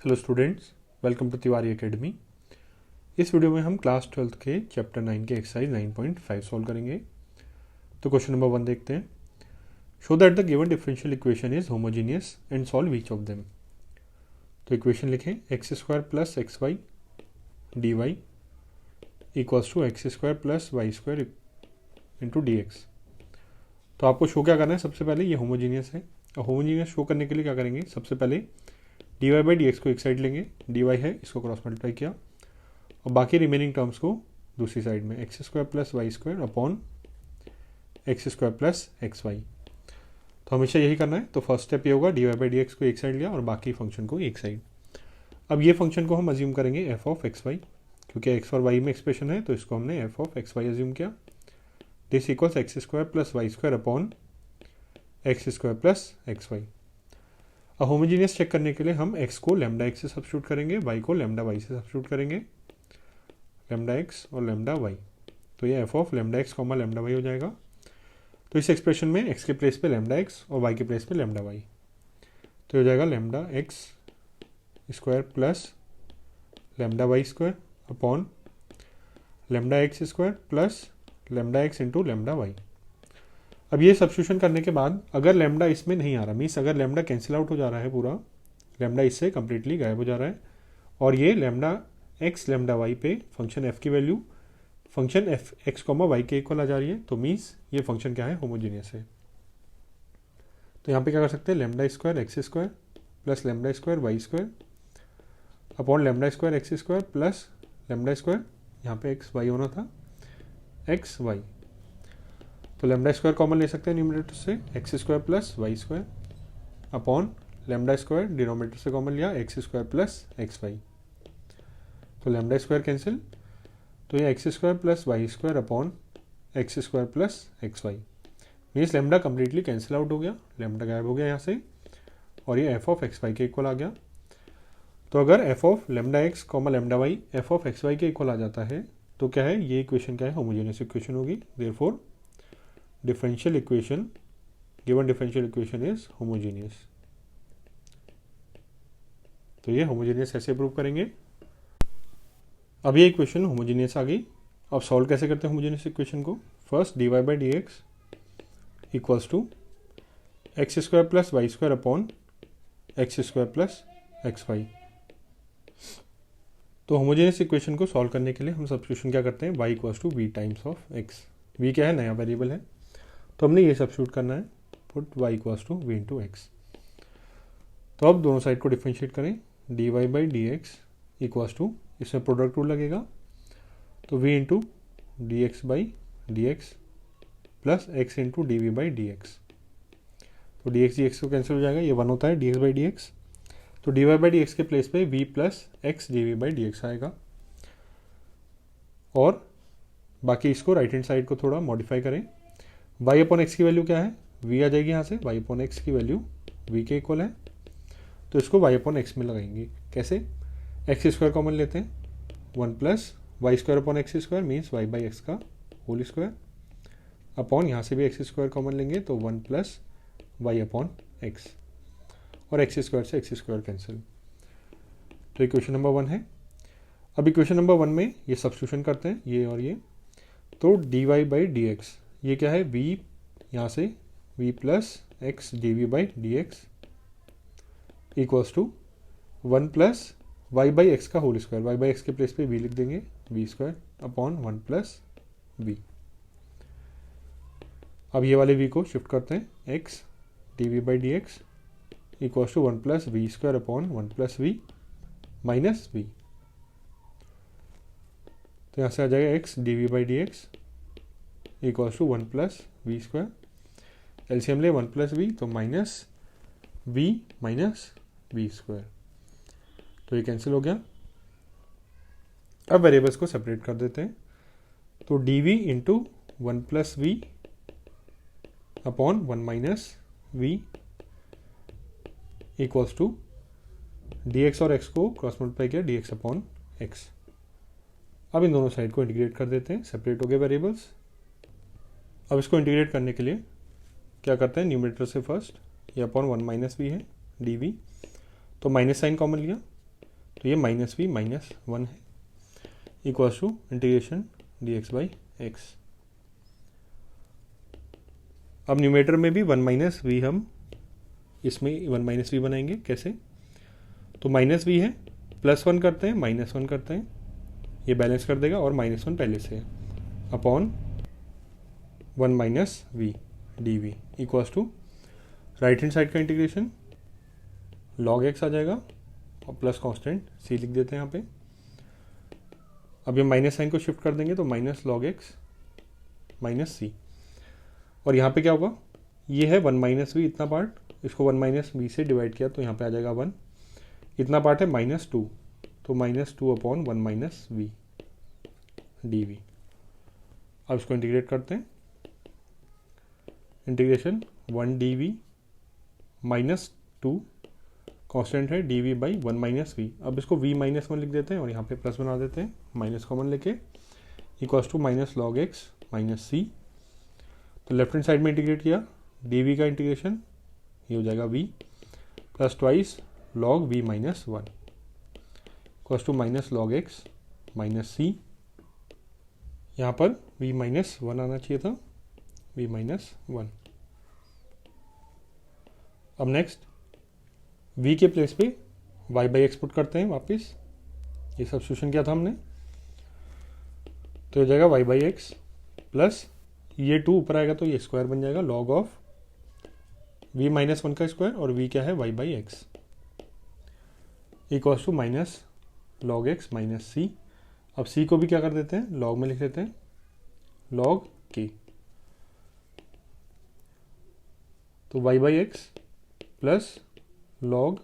Hello students, welcome to Tiwari academy. इस video में हम क्लास 12th के चैप्टर 9 के एक्सरसाइज 9.5 सॉल्व करेंगे। तो क्वेश्चन नंबर 1 देखते हैं। Show that the given differential equation is homogeneous and solve each of them. तो इक्वेशन लिखें X square plus x Y D Y equals to x square plus Y square into D x. तो आपको show क्या करना है, सबसे पहले ये होमोजीनियस है और होमोजीनियस शो करने के लिए क्या करेंगे, सबसे पहले D Y by D X को एक साइड लेंगे, डी वाई है इसको क्रॉस मल्टीप्लाई किया और बाकी रिमेनिंग टर्म्स को दूसरी साइड में x square plus Y square upon x square plus x Y. तो हमेशा यही करना है। तो फर्स्ट स्टेप ये होगा, D Y by D X को एक साइड लिया और बाकी फंक्शन को एक साइड। अब ये फंक्शन को हम अज्यूम करेंगे एफ ऑफ एक्स वाई, क्योंकि एक्स और वाई में एक्सप्रेशन है तो इसको हमने F of x Y assume किया। This equals x square plus Y square upon x square plus x Y. अब होमोजीनियस चेक करने के लिए हम x को लैम्डा एक्स से सब्स्टिट्यूट करेंगे, y को लैम्डा वाई से सब्स्टिट्यूट करेंगे, लैम्डा एक्स और लैम्डा वाई। तो ये F of lambda X comma lambda Y हो जाएगा। तो इस एक्सप्रेशन में x के प्लेस पे लैम्डा एक्स और y के प्लेस पे लैम्डा वाई, तो हो जाएगा lambda X square plus lambda Y square upon lambda X square plus lambda x into lambda Y. अब ये सब्स्टिट्यूशन करने के बाद अगर लैम्डा इसमें नहीं आ रहा, मीन्स अगर लैम्डा कैंसिल आउट हो जा रहा है, पूरा लैम्डा इससे कंप्लीटली गायब हो जा रहा है और ये लैम्डा एक्स लैम्डा वाई पे फंक्शन एफ की value function F x comma Y के इक्वल आ जा रही है, तो मीन्स ये फंक्शन क्या है, होमोजीनियस है। तो यहाँ पे क्या कर सकते हैं, lambda square x square plus lambda square Y square upon lambda square x square plus lambda square, यहाँ पे एक्स वाई होना था, एक्स वाई। तो लैम्डा स्क्वायर कॉमन ले सकते हैं न्यूमरेटर से, x square plus Y square upon lambda square denominator से कॉमन लिया, X square plus x Y. तो लैम्डा स्क्वायर कैंसिल, तो ये X square plus Y square upon x square plus x Y. Means lambda completely cancel out हो गया, lambda गायब हो गया यहाँ से और ये एफ ऑफ एक्स वाई के इक्वल आ गया। तो अगर F of lambda X comma lambda Y F of x Y के इक्वल आ जाता है तो क्या है, ये इक्वेशन क्या है, होमोजेनियस इक्वेशन होगी। Therefore differential equation, given differential equation is homogeneous। तो ये homogeneous ऐसे प्रूव करेंगे। अब ये इक्वेशन homogeneous आ गई। अब सॉल्व कैसे करते हैं homogeneous इक्वेशन को, first d Y by D x equals to x square plus Y square upon x square plus x Y. तो होमोजेनियस इक्वेशन को सॉल्व करने के लिए हम सब्स्टिट्यूशन क्या करते हैं, y equals to v times of x. v क्या है, नया वेरिएबल है, तो हमने ये सब्स्टिट्यूट करना है, put y equals to we into x. तो अब दोनों साइड को डिफरेंशिएट करें, D Y by D x equals to, इसमें प्रोडक्ट रूल लगेगा, तो v into D x by D x plus x into D we by D x. तो D X को कैंसिल हो जाएगा, ये 1 होता है D x by D x. तो D Y by D x के प्लेस पे v plus x D we by D x आएगा और बाकी इसको राइट हैंड साइड को थोड़ा मॉडिफाई करें। y अपॉन एक्स की वैल्यू क्या है, v आ जाएगी यहाँ से, y अपॉन एक्स की वैल्यू v के इक्वल है, तो इसको y अपॉन एक्स में लगाएंगे। कैसे, एक्स स्क्वायर कॉमन लेते हैं, 1 plus Y square upon x square means y by x का होल स्क्वायर अपॉन यहाँ से भी एक्स स्क्वायर कॉमन लेंगे तो 1 प्लस वाई अपॉन एक्स और एक्स स्क्वायर से एक्स स्क्वायर कैंसिल। तो इक्वेशन नंबर 1 है। अब इक्वेशन नंबर 1 में ये सब्स्टिट्यूशन करते हैं, ये और ये, तो D Y by D x ये क्या है, v यहाँ से v plus x D we by D x equals to 1 plus Y by x का whole square, Y by x के प्लेस पे v लिख देंगे, v square upon 1 plus v। अब ये वाले v को शिफ्ट करते हैं, x d we by D x equals to 1 plus v square upon 1 plus v minus v। तो यहाँ से आ जाएगा x d we by D x equals to 1 plus v square, LCM ले 1 प्लस वी तो minus we minus v square, तो ये cancel हो गया। अब वेरिएबल्स को सेपरेट कर देते हैं, तो d v into 1 plus v upon 1 minus v equals to d x और एक्स को क्रॉस मल्टीप्लाई किया, डी एक्स अपॉन एक्स। अब इन दोनों साइड को इंटीग्रेट कर देते हैं, सेपरेट हो गए वेरिएबल्स। अब इसको इंटीग्रेट करने के लिए क्या करते हैं, न्यूमरेटर से फर्स्ट ये अपॉन 1 माइनस वी है डी वी, तो माइनस साइन कॉमन लिया, तो ये माइनस वी माइनस 1 है equals to integration d x by x. अब न्यूमेटर में भी 1 माइनस वी हम इसमें 1 माइनस वी बनाएंगे। कैसे? तो माइनस वी है, +1 करते हैं, -1 करते हैं, ये बैलेंस कर देगा और -1 पहले से है upon 1 minus v d v equals to right hand side का इंटीग्रेशन log x आ जाएगा और प्लस कांस्टेंट c लिख देते हैं यहाँ पे। अब ये माइनस साइन को शिफ्ट कर देंगे तो माइनस log x माइनस सी, और यहाँ पे क्या होगा, ये है 1 माइनस वी इतना पार्ट, इसको 1 माइनस वी से डिवाइड किया तो यहाँ पे आ जाएगा 1, इतना पार्ट है -2, तो -2 upon 1 minus v d v. अब इसको इंटीग्रेट करते हैं, इंटीग्रेशन 1 डी वी -2 कांस्टेंट है d we by 1 minus v. अब इसको v -1 लिख देते हैं और यहाँ पे प्लस बना देते हैं, माइनस कॉमन लेके equals to minus log x minus सी। तो लेफ्ट हैंड साइड में इंटीग्रेट किया, डी वी का इंटीग्रेशन ये हो जाएगा v plus twice log v minus 1 equals to minus log x minus C. यहाँ पर v माइनस 1 आना चाहिए था, v माइनस 1। अब नेक्स्ट v के प्लेस पे y बाई एक्स पुट करते हैं वापस, ये सब्स्टिट्यूशन किया था हमने, तो हो जाएगा y बाई एक्स प्लस ये 2 ऊपर आएगा तो ये स्क्वायर बन जाएगा log ऑफ v माइनस 1 का स्क्वायर, और v क्या है y by x equals to minus log x minus C. अब c को भी क्या कर देते हैं, log में लिख देते हैं log k, तो y by x plus log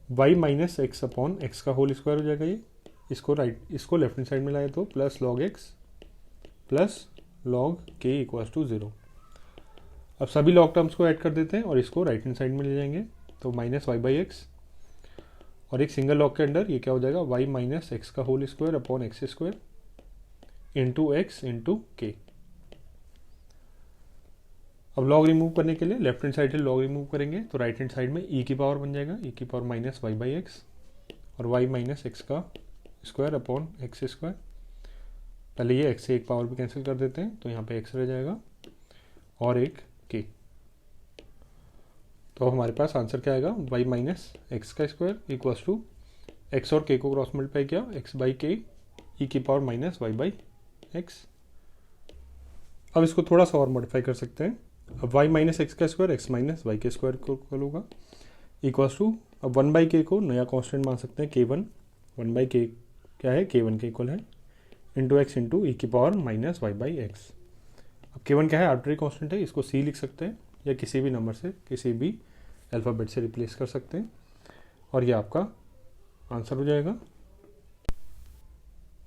y minus x upon x का होल स्क्वायर हो जाएगा ये, इसको लेफ्ट हैंड साइड में लाए तो plus log x plus log k equals to 0। अब सभी लॉग टर्म्स को ऐड कर देते हैं और इसको राइट हैंड साइड में ले जाएंगे, तो माइनस वाई बाई एक्स और एक सिंगल लॉग के अंदर ये क्या हो जाएगा, y माइनस एक्स का whole square upon x square into x into k. अब लॉग रिमूव करने के लिए लेफ्ट हैंड साइड से लॉग रिमूव करेंगे तो राइट हैंड साइड में e की पावर बन जाएगा, e की power minus y by x और y माइनस एक्स का स्क्वायर अपॉन एक्स स्क्वायर। पहले ये x से एक पावर भी कैंसिल कर देते हैं तो यहाँ पे x रह जाएगा और एक k। तो हमारे पास आंसर क्या आएगा, y माइनस एक्स का स्क्वायर इक्वल्स टू x और k को क्रॉस मल्टीप्लाई किया x बाई के e की power minus y by x. अब इसको थोड़ा सा और मॉडिफाई कर सकते हैं, अब y माइनस एक्स का स्क्वायर x माइनस वाई के स्क्वायर को इक्वल होगा इक्वल्स टू, अब 1 बाई के को नया कांस्टेंट मान सकते हैं k1, 1 बाई के क्या है k1 के इक्वल है इंटू एक्स इंटू ई की power minus y by x. अब k1 क्या है, आर्बिट्रेरी कांस्टेंट है, इसको c लिख सकते हैं या किसी भी नंबर से किसी भी अल्फ़ाबेट से रिप्लेस कर सकते हैं और ये आपका आंसर हो जाएगा।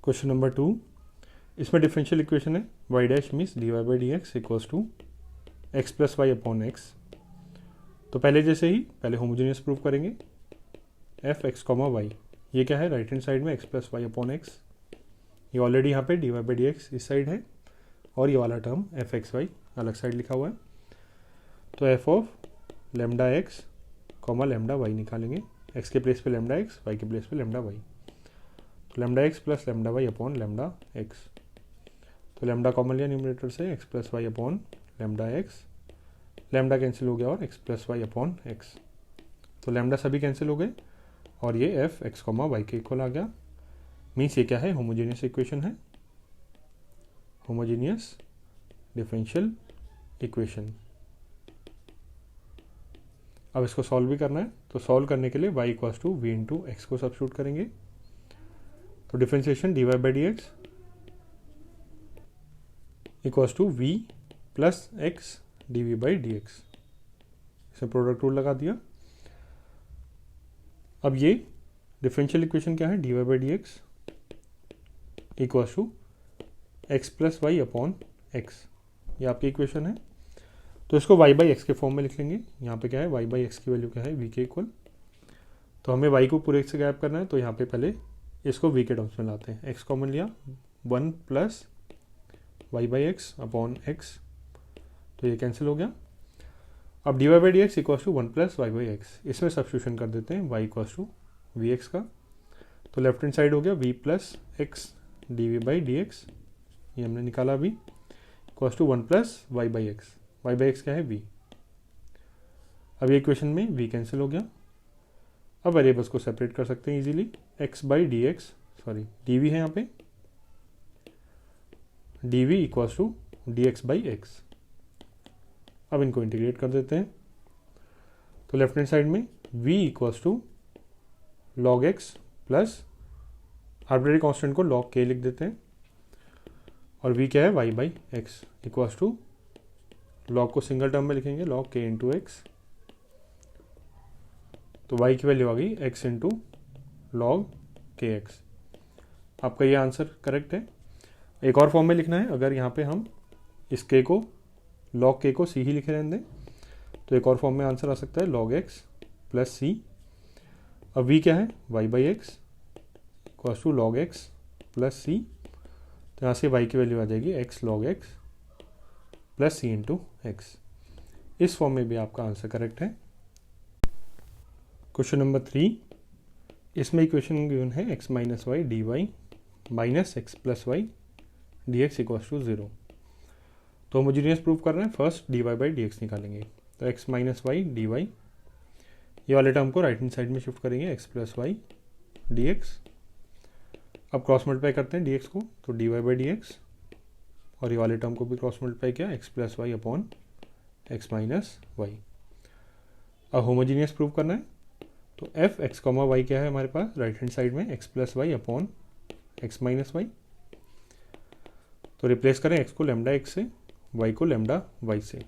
क्वेश्चन नंबर 2, इसमें डिफरेंशियल इक्वेशन है y dash means d Y by D x equals to x plus y upon x. तो पहले जैसे ही पहले होमोजेनियस प्रूव करेंगे, एफ एक्स कॉमा वाई, ये क्या है राइट हैंड साइड में x plus y upon x, ये ऑलरेडी यहाँ पे d Y by D x इस साइड है और ये वाला टर्म एफ एक्स वाई अलग साइड लिखा हुआ है। तो f of lambda x comma lambda y निकालेंगे, एक्स के प्लेस पे लेमडा एक्स, वाई के प्लेस पे लेमडा वाई, तो lambda x plus lambda y upon lambda x. तो लेमडा कॉमन लिया न्यूमरेटर से, x plus y upon lambda x, lambda cancel हो गया और x plus y upon x, तो लेमडा सभी कैंसिल हो गए और ये एफ एक्स कॉमा वाई के इक्वल आ गया। मीन्स ये क्या है, होमोजेनियस इक्वेशन है, होमोजेनियस डिफरेंशियल इक्वेशन। अब इसको सॉल्व भी करना है, तो सॉल्व करने के लिए y equals to we into x को सब्स्टिट्यूट करेंगे, तो differentiation d Y by D x equals to v plus x D we by D x, इसे प्रोडक्ट रूल लगा दिया। अब ये डिफरेंशियल इक्वेशन क्या है, d Y by D x equals to x plus y upon x, ये आपकी equation है। तो इसको y बाई एक्स के फॉर्म में लिख लेंगे, यहाँ पे क्या है y बाई एक्स की वैल्यू क्या है v के इक्वल, तो हमें y को पूरे से गैप करना है, तो यहाँ पे पहले इसको v के टर्म्स में लाते हैं, x कॉमन लिया 1 plus Y by x upon x, तो ये कैंसिल हो गया। अब d Y by D x equals to 1 plus Y by x, इसमें सब्स्टिट्यूशन कर देते हैं y equals to v x का। तो लेफ्ट हैंड साइड हो गया v plus x D we by D x, ये हमने निकाला अभी, equals to 1 plus Y by x. Y by x क्या है वी। अब ये इक्वेशन में वी कैंसिल हो गया। अब वेरिएबल्स को सेपरेट कर सकते हैं easily, x by D x, sorry d v है यहाँ पे, d v equals to d x by x. अब इनको इंटीग्रेट कर देते हैं। तो लेफ्ट हैंड साइड में v equals to log x plus arbitrary constant को लॉग के लिख देते हैं, और v क्या है y by x equals to log को सिंगल टर्म में लिखेंगे लॉग के इंटू एक्स। तो y की वैल्यू आ गई x into log k x. आपका ये आंसर करेक्ट है। एक और फॉर्म में लिखना है, अगर यहाँ पे हम इस k को लॉग के को c ही लिखे रहने दें तो एक और फॉर्म में आंसर आ सकता है log x प्लस सी। अब v क्या है y by x equals to log x plus सी। तो यहाँ से y की वैल्यू आ जाएगी x log x plus c into x. इस फॉर्म में भी आपका आंसर करेक्ट है। क्वेश्चन नंबर 3, इसमें इक्वेशन गिवन है x minus y D y minus x plus y d x equals to 0। तो होमोजीनियस प्रूव कर रहे हैं, first d Y by D x निकालेंगे। तो x minus y D y, ये वाले टर्म को राइट हैंड साइड में शिफ्ट करेंगे x plus y d x. अब क्रॉस मल्टीप्लाई करते हैं dx को, तो D Y by D x, और ये वाले टर्म को भी क्रॉस मल्टीप्लाई किया x plus y upon x minus y. अब होमोजीनियस प्रूव करना है, तो एफ एक्स कॉमा वाई क्या है हमारे पास राइट हैंड साइड में x plus y upon x minus y. तो रिप्लेस करें x को लेमडा एक्स से, y को लेमडा वाई से।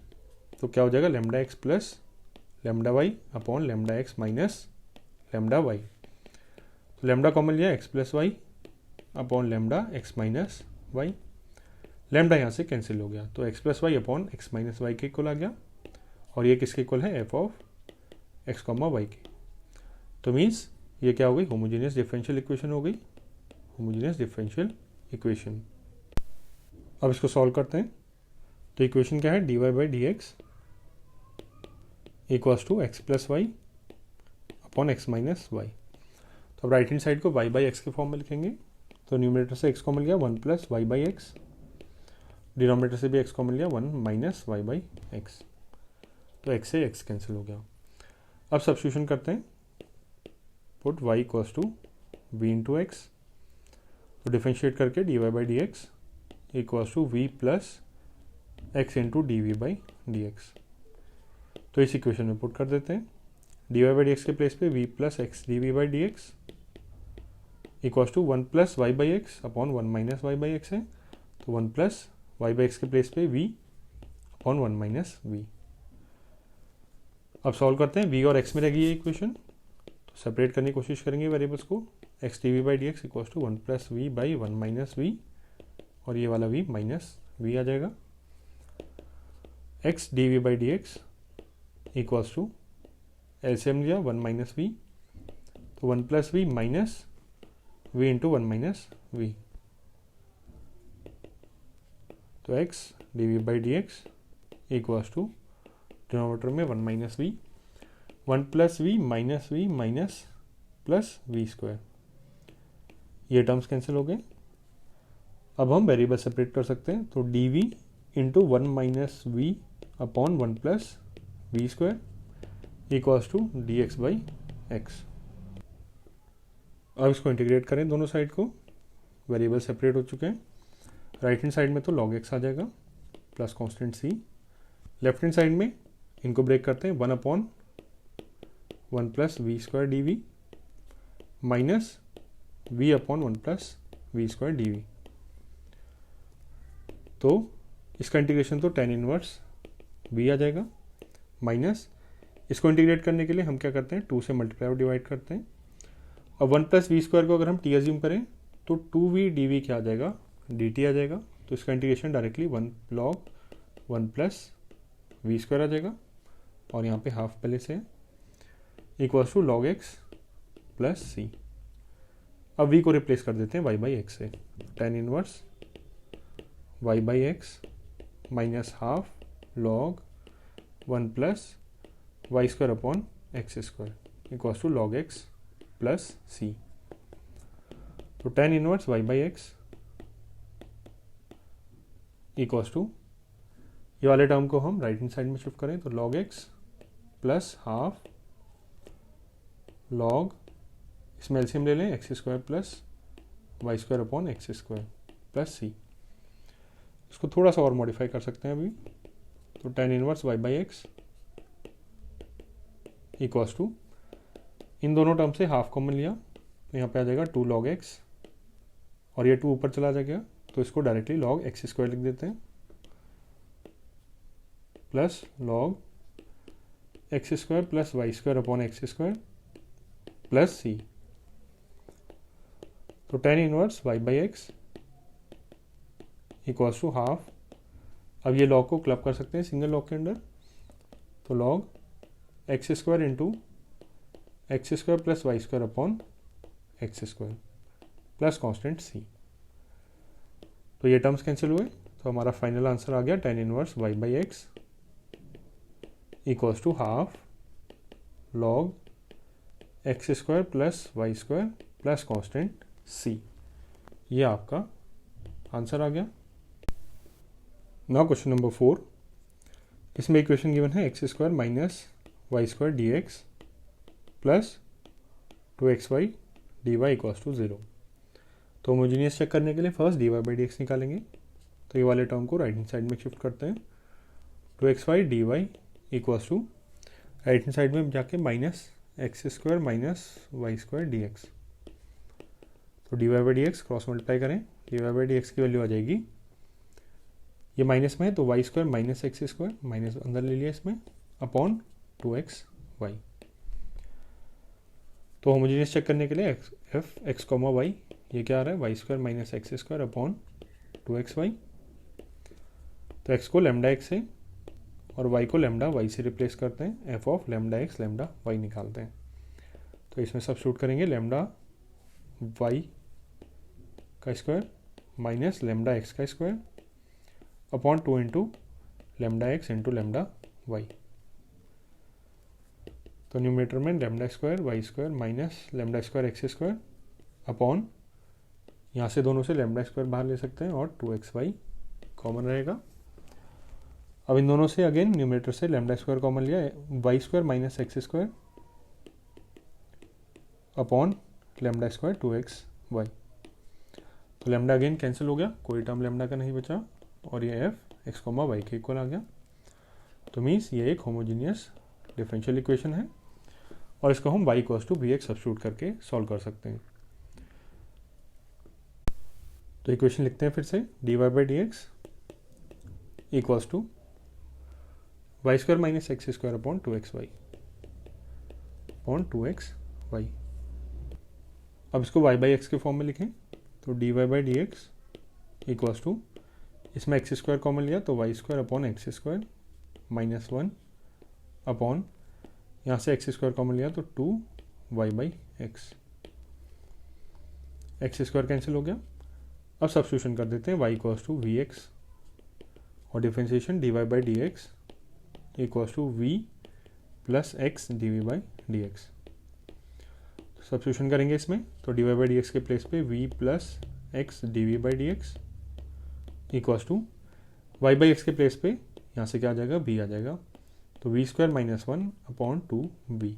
तो क्या हो जाएगा lambda x plus lambda y upon lambda x minus lambda y. तो लेमडा कॉमन लिया x plus y upon lambda x minus y. Lambda यहाँ से कैंसिल हो गया, तो x plus y upon x minus Y के इक्वल आ गया, और ये किसके इक्वल है f of x comma Y के। तो मीन्स ये क्या हो गई होमोजेनियस डिफरेंशियल इक्वेशन हो गई, होमोजेनियस डिफरेंशियल इक्वेशन। अब इसको सॉल्व करते हैं। तो इक्वेशन क्या है d Y by D x equals to x plus y upon x minus y. तो अब राइट हैंड साइड को वाई बाई एक्स के फॉर्म में लिखेंगे। तो न्यूमरेटर से एक्स को मिल गया 1 plus Y by x, denominator से भी एक्स को मिल गया 1 माइनस वाई बाई एक्स। तो एक्स से एक्स कैंसिल हो गया। अब सब्स्टिट्यूशन करते हैं, put y equals to we into x. तो डिफरेंशिएट करके d Y by D x equals to v plus x into D we by D x. तो इस इक्वेशन में पुट कर देते हैं, d Y by D x के place पे v plus x D we by D x equals to 1 plus Y by x upon 1 minus y by x है। तो 1 प्लस वाई बाई एक्स के place पे v upon 1 minus v. अब solve करते हैं, we और x में रहेगी ये इक्वेशन, तो सेपरेट करने की कोशिश करेंगे वेरिएबल्स को। X D we by D x equals to 1 plus V by 1 minus V, और ये वाला वी माइनस वी आ जाएगा। X D we by D x equals to LCM लिया 1 माइनस वी, तो 1 plus we minus V into 1 minus we. तो x D we by D x equals to denominator में 1 minus V, 1 plus we minus we minus plus v square. ये terms cancel हो गए। अब हम variable separate कर सकते हैं, तो d v into 1 minus v upon 1 plus v square equals to d x by x. अब इसको इंटीग्रेट करें दोनों साइड को, वेरिएबल सेपरेट हो चुके हैं। राइट हैंड साइड में तो लॉग एक्स आ जाएगा plus constant c, left hand side में इनको ब्रेक करते हैं 1 upon 1 plus v square d v minus v upon 1 plus v square d v. तो इसका इंटीग्रेशन तो tan इनवर्स वी आ जाएगा, माइनस इसको इंटीग्रेट करने के लिए हम क्या करते हैं 2 से मल्टीप्लाई और डिवाइड करते हैं। अब 1 प्लस वी स्क्वायर को अगर हम टी एज्यूम करें तो 2v डी क्या आ जाएगा dt आ जाएगा। तो इसका integration directly 1 log 1 plus v square आ जाएगा, और यहाँ पे हाफ पहले से equals to log x plus c. अब v को रिप्लेस कर देते हैं y बाई एक्स से, tan inverse y by x minus half log 1 plus Y square upon x square equals to log x plus सी। तो tan inverse y by x equals to, ये वाले term को हम right hand side में shift करें तो log x plus half log, इसमें LCM ले लें, x square plus Y square upon x square plus c. इसको थोड़ा सा और मॉडिफाई कर सकते हैं अभी, तो tan inverse y by x equals to, इन दोनों टर्म से हाफ कॉमन लिया तो यहाँ पे आ जाएगा 2 log x, और ये 2 ऊपर चला जाएगा तो इसको डायरेक्टली log एक्स स्क्वायर लिख देते हैं plus log x square plus Y square upon x square plus सी। तो tan inverse y by x equals to half, अब ये log को क्लब कर सकते हैं सिंगल log के अंदर, तो log x square into x square plus Y square upon x square plus constant c. तो ये टर्म्स कैंसिल हुए तो हमारा फाइनल आंसर आ गया tan inverse y by x equals to half log x square plus Y square plus constant c. ये आपका answer आ गया। नाउ क्वेश्चन नंबर 4, इसमें इक्वेशन गिवन है x square minus y square d x plus 2xy dy equals to 0। तो homogeneous check करने के लिए first dy by D x निकालेंगे, तो ये वाले टर्म को राइट हैंड साइड में शिफ्ट करते हैं, 2xy dy equals to right hand side में जाके minus x square minus y square d x, तो dy by D x cross multiply करें, dy बाई डी एक्स की वैल्यू आ जाएगी, ये माइनस में है तो y square minus x square, minus अंदर ले लिया इसमें, अपॉन 2xy। तो होमोजीनियस चेक करने के लिए एफ एक्स कॉमा वाई, ये क्या आ रहा है, y square minus x square upon 2xy। तो x को लैम्डा एक्स से और y को लैम्डा वाई से रिप्लेस करते हैं, f of lambda x lambda y निकालते हैं। तो इसमें सब्स्टिट्यूट करेंगे लैम्डा वाई का स्क्वायर माइनस लैम्डा एक्स का square upon 2 into lambda x into lambda Y. तो न्यूमरेटर में lambda square Y square minus lambda square x square upon, यहाँ से दोनों से लैम्डा स्क्वायर बाहर ले सकते हैं और 2xy कॉमन रहेगा। अब इन दोनों से अगेन न्यूमरेटर से लैम्डा स्क्वायर कॉमन लिया, y square minus x square upon lambda square 2xy। तो लैम्डा अगेन कैंसिल हो गया, कोई टर्म लैम्डा का नहीं बचा, और ये एफ एक्स कॉमा वाई के इक्वल आ गया। तो मीन्स ये एक होमोजीनियस डिफरेंशियल इक्वेशन है और इसको हम y equals to v x substitute करके सॉल्व कर सकते हैं। तो इक्वेशन लिखते हैं फिर से, dy by D x equals to y square minus x square upon 2xy upon 2xy। अब इसको y बाई एक्स के फॉर्म में लिखें, तो dy by D x equals to, इसमें एक्स स्क्वायर कॉमन लिया तो y square upon x square minus 1 upon, यहाँ से एक्स स्क्वायर कॉमन लिया तो 2y by x, x square cancel हो गया। अब सब्स्टिट्यूशन कर देते हैं y equals to v x और differentiation dy by D x equals to v plus x D we by D x. Substitution करेंगे इसमें, तो dy बाई डी एक्स के प्लेस पे v plus x D we by D x equals to y by x के place पे यहाँ से क्या आ जाएगा, v आ जाएगा, तो v square minus 1 upon 2v।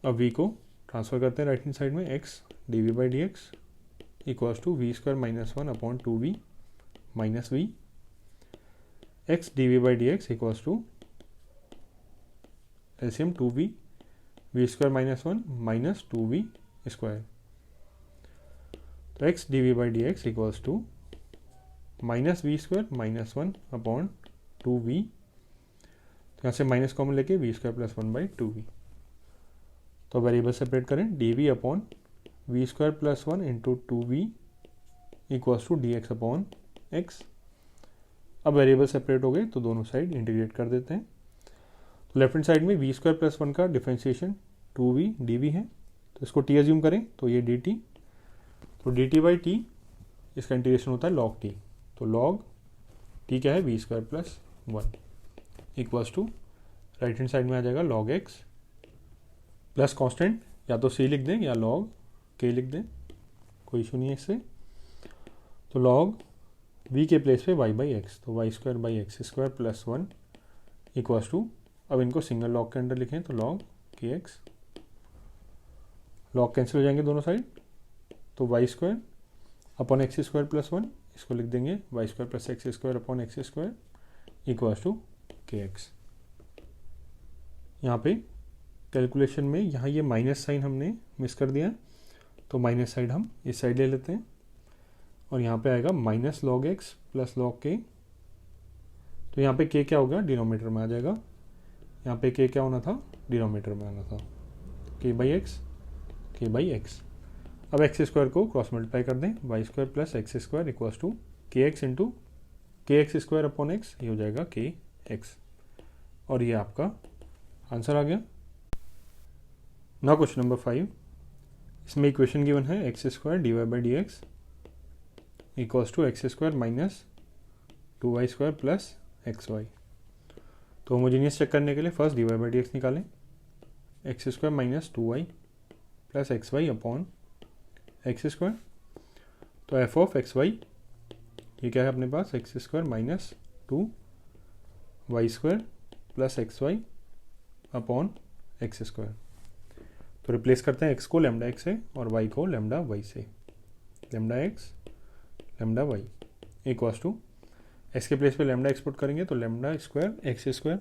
अब v को ट्रांसफर करते हैं राइट हैंड साइड में, x d we by D x equals to v square minus 1 upon 2v minus v, x D we by D x equals to LCM 2v, v square minus 1 minus 2v square. तो x D we by D x equals to minus v square minus 1 upon 2v, तो यहाँ से minus common लेके v square plus 1 by 2v। तो variable separate करें, d v upon v square plus 1 into 2v equals to d x upon x. अब variable separate हो गए तो दोनों साइड इंटीग्रेट कर देते हैं। तो लेफ्ट हैंड साइड में वी स्क्वायर प्लस 1 का डिफरेंशिएशन 2v dv है, तो इसको t अज्यूम करें तो ये dt, तो dt बाई टी इसका इंटीग्रेशन होता है log t, तो log t क्या है, v square plus 1 equals to right hand side में आ जाएगा log x प्लस कॉन्स्टेंट, या तो c लिख दें या log k लिख दें, कोई इशू नहीं है इससे। तो log v के प्लेस पे y बाई एक्स, तो y square by x square plus 1 equals to, अब इनको सिंगल लॉग के अंदर लिखें तो log के एक्स, लॉग कैंसिल हो जाएंगे दोनों साइड, तो y square upon x square plus 1, इसको लिख देंगे y square plus x square upon x square equals to k x. यहाँ पे कैलकुलेशन में यहाँ ये माइनस साइन हमने मिस कर दिया, तो माइनस साइड हम इस साइड ले लेते हैं और यहाँ पे आएगा minus log x plus log के। तो यहाँ पे के क्या होगा, डिनोमीटर में आ जाएगा, यहाँ पे के क्या होना था, डिनोमीटर में आना था, k by x, k by x. अब एक्स स्क्वायर को क्रॉस मल्टीप्लाई कर दें, y square plus x square equals to k x into k x square upon x, ये हो जाएगा के एक्स, और ये आपका आंसर आ गया। नाउ क्वेश्चन नंबर 5, इसमें इक्वेशन गिवन है x square d Y by D x equals to x square minus 2y square plus x Y. तो होमोजीनियस चेक करने के लिए first d Y by D x निकालें, x square minus 2y plus x y upon x square. तो f of x y ये क्या है अपने पास, x square minus 2y square plus x y upon x square. तो replace करते हैं x को लैम्डा एक्स से और y को लैम्डा वाई से, lambda x lambda y equals to, x के प्लेस पे लैम्डा एक्स पुट करेंगे तो lambda square x square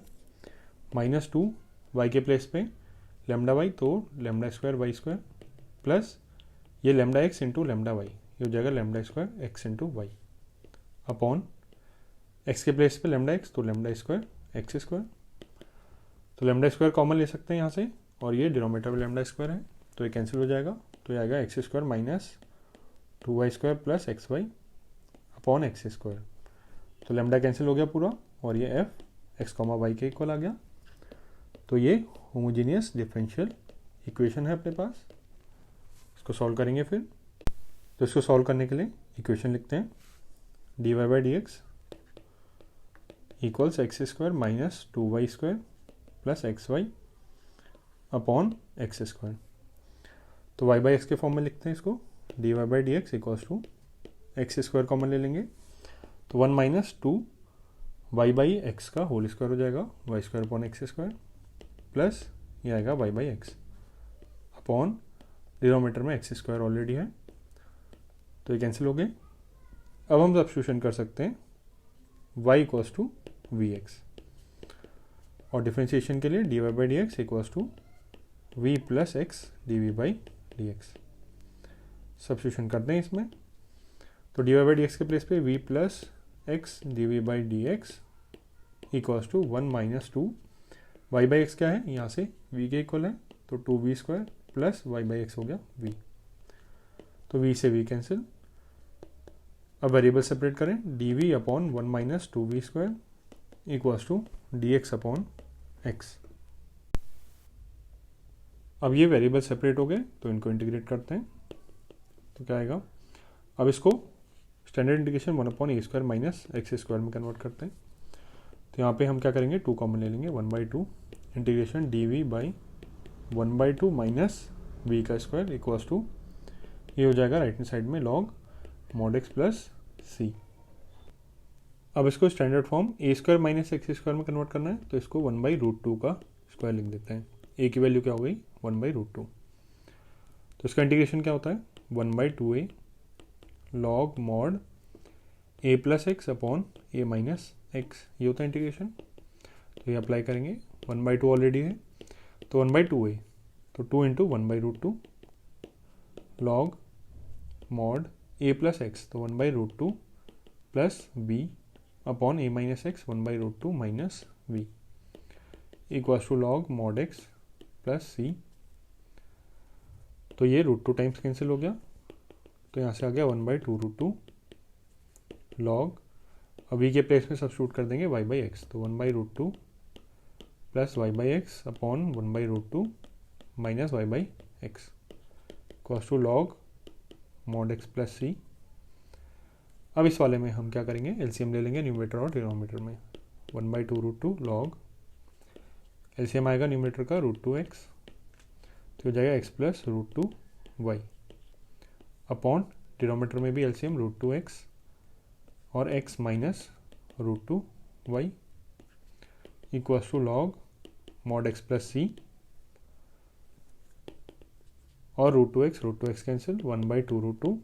minus 2 y के प्लेस पे लैम्डा वाई, तो lambda square Y square plus ये lambda x into lambda y, ये हो जाएगा lambda square x into y upon x के प्लेस पे लैम्डा एक्स, तो लैम्डा स्क्वायर एक्स स्क्वायर। तो लैम्डा स्क्वायर कॉमन ले सकते हैं यहाँ से और ये डिनोमीटर में लैम्डा स्क्वायर है तो ये कैंसिल हो जाएगा, तो ये आएगा x square minus 2y square plus x y upon x square. तो लैम्डा कैंसिल हो गया पूरा और ये एफ एक्स कॉमा वाई के इक्वल आ गया। तो ये होमोजीनियस डिफरेंशियल इक्वेशन है अपने पास। इसको सॉल्व करेंगे फिर, तो इसको सॉल्व करने के लिए इक्वेशन लिखते हैं, d Y by D x equals x square minus 2y square plus x y upon x square. तो वाई बाई एक्स के फॉर्म में लिखते हैं इसको, d Y by D x equals to x square common ले लेंगे तो 1 minus 2 y by x का होल स्क्वायर हो जाएगा, y square upon x square plus ये आएगा y by x upon denominator में एक्स स्क्वायर ऑलरेडी है तो ये कैंसिल हो गए। अब हम सब्स्टिट्यूशन कर सकते हैं y equals to v x और डिफ्रेंशिएशन के लिए d Y by D x equals to v plus x D we by D x. Substitution करते हैं इसमें, तो D Y by D x के प्लेस पे v plus x D we by D x equals to 1 minus 2 y by x क्या है, यहाँ से v के इक्वल है तो 2v square plus Y by x हो गया v, तो v से v कैंसिल। अब वेरिएबल सेपरेट करें, d v upon 1 minus 2v square equals to d x upon x. अब ये वेरिएबल सेपरेट हो गए तो इनको इंटीग्रेट करते हैं तो क्या आएगा, अब इसको स्टैंडर्ड इंटीग्रेशन 1 अपॉन ए स्क्वायर माइनस एक्स स्क्वायर में कन्वर्ट करते हैं। तो यहाँ पे हम क्या करेंगे, 2 कॉमन ले लेंगे, 1/2 integration d we by 1/2 minus v का स्क्वायर इक्वल्स टू, ये हो जाएगा राइट हैंड साइड में log mod x plus c. अब इसको standard form a square minus x square में कन्वर्ट करना है तो इसको 1/√2 का स्क्वायर लिख देते हैं। ए की वैल्यू क्या हो गई, 1/√2। तो इसका इंटीग्रेशन क्या होता है, 1/2a log mod a plus x upon a minus x, ये होता है इंटीग्रेशन। तो ये अप्लाई करेंगे, 1/2 ऑलरेडी है तो 1/2a, तो 2 into 1/√2 log mod a plus x, तो 1/√2 plus b upon a minus x 1/√2 minus v equals to log mod x plus सी। तो ये √2 टाइम्स कैंसिल हो गया तो यहाँ से आ गया 1/2√2 लॉग, अब वी के प्लेस में सब्स्टिट्यूट कर देंगे वाई बाई एक्स, तो 1/√2 plus Y by x upon 1/√2 minus y by x equals to log mod x plus c. अब इस वाले में हम क्या करेंगे, एलसीएम ले लेंगे न्यूमरेटर और डिनोमिनेटर में, 1/2√2 लॉग, एलसीएम आएगा न्यूमरेटर का √2x तो हो जाएगा x plus root two y upon denominator में भी एलसीएम रूट टू एक्स और x minus root two y equals to log mod x plus c और root two x cancel 1/2 root two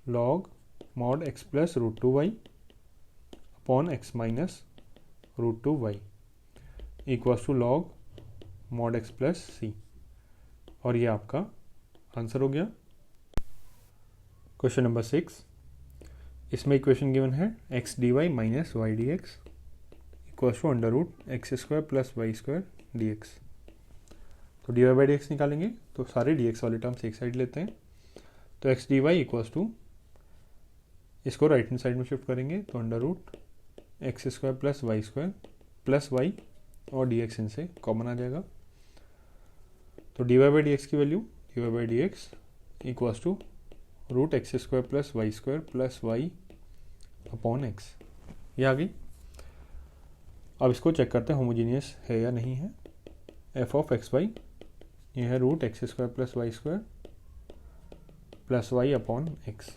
log mod x plus root two y upon x minus root two y equals to log mod x plus c. और ये आपका answer हो गया। Question number 6, इसमें equation given है x d y minus y d x equals to under root x square plus Y square d x. तो D Y by D x निकालेंगे तो सारे डी एक्स वाले टर्म्स एक साइड लेते हैं। तो x d Y equals to, इसको राइट हैंड साइड में शिफ्ट करेंगे तो under root x square plus y और डी एक्स इनसे कॉमन आ जाएगा। तो D Y by D x की value d Y by D x equals to root x square plus y upon x, ये आ गई। अब इसको चेक करते हैं होमोजीनियस है या नहीं है। एफ ऑफ एक्स वाई ये है root x square plus y upon x.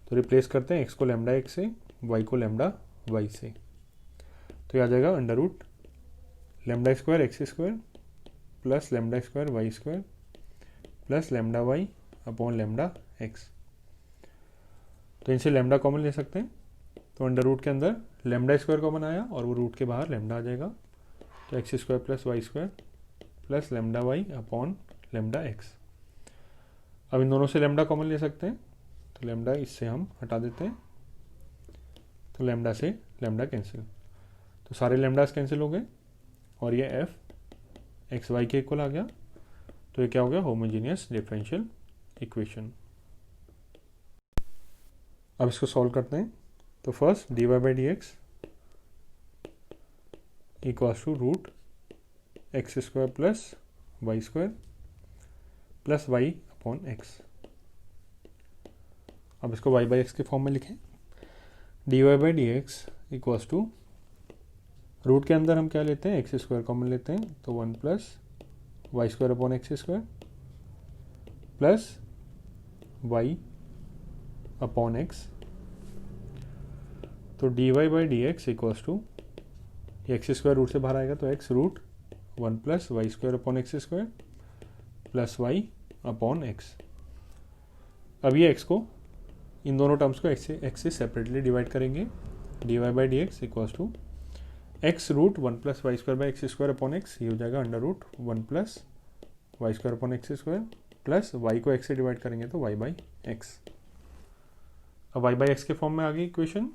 तो रिप्लेस करते हैं एक्स को लैम्डा एक्स से, वाई को लैम्डा वाई से। तो ये आ जाएगा under root lambda square x square plus lambda square Y square plus lambda y upon lambda x. तो इनसे लैम्डा कॉमन ले सकते हैं। तो अंडर रूट के अंदर लैम्डा स्क्वायर कॉमन आया और वो रूट के बाहर लैम्डा आ जाएगा। तो x square plus lambda y upon lambda x. अब इन दोनों से लैम्डा कॉमन ले सकते हैं। तो लैम्डा इससे हम हटा देते हैं, तो लैम्डा से लैम्डा कैंसिल, तो सारे लैम्डास कैंसिल हो गए और ये एफ एक्स वाई के इक्वल आ गया। तो ये क्या हो गया, होमोजीनियस डिफरेंशियल इक्वेशन। अब इसको सॉल्व करते हैं। तो first d Y by D x equals to root x square plus y upon x. अब इसको वाई बाई एक्स के फॉर्म में लिखें। D Y by D x equals to, root के अंदर हम क्या लेते हैं, एक्स स्क्वायर कॉमन लेते हैं, तो 1 plus Y square upon x square plus y upon x. तो D Y by D x equals to, x square root से बाहर आएगा तो x root 1 plus Y square upon x square plus y upon x. अब ये x को, इन दोनों terms को एक्स से सेपरेटली डिवाइड करेंगे। D Y by D x equals to x root 1 plus Y square by x square upon x, ये हो जाएगा under root 1 plus Y square upon x square plus y को x से divide करेंगे तो y by x. अब y by x के form में आ गई इक्वेशन।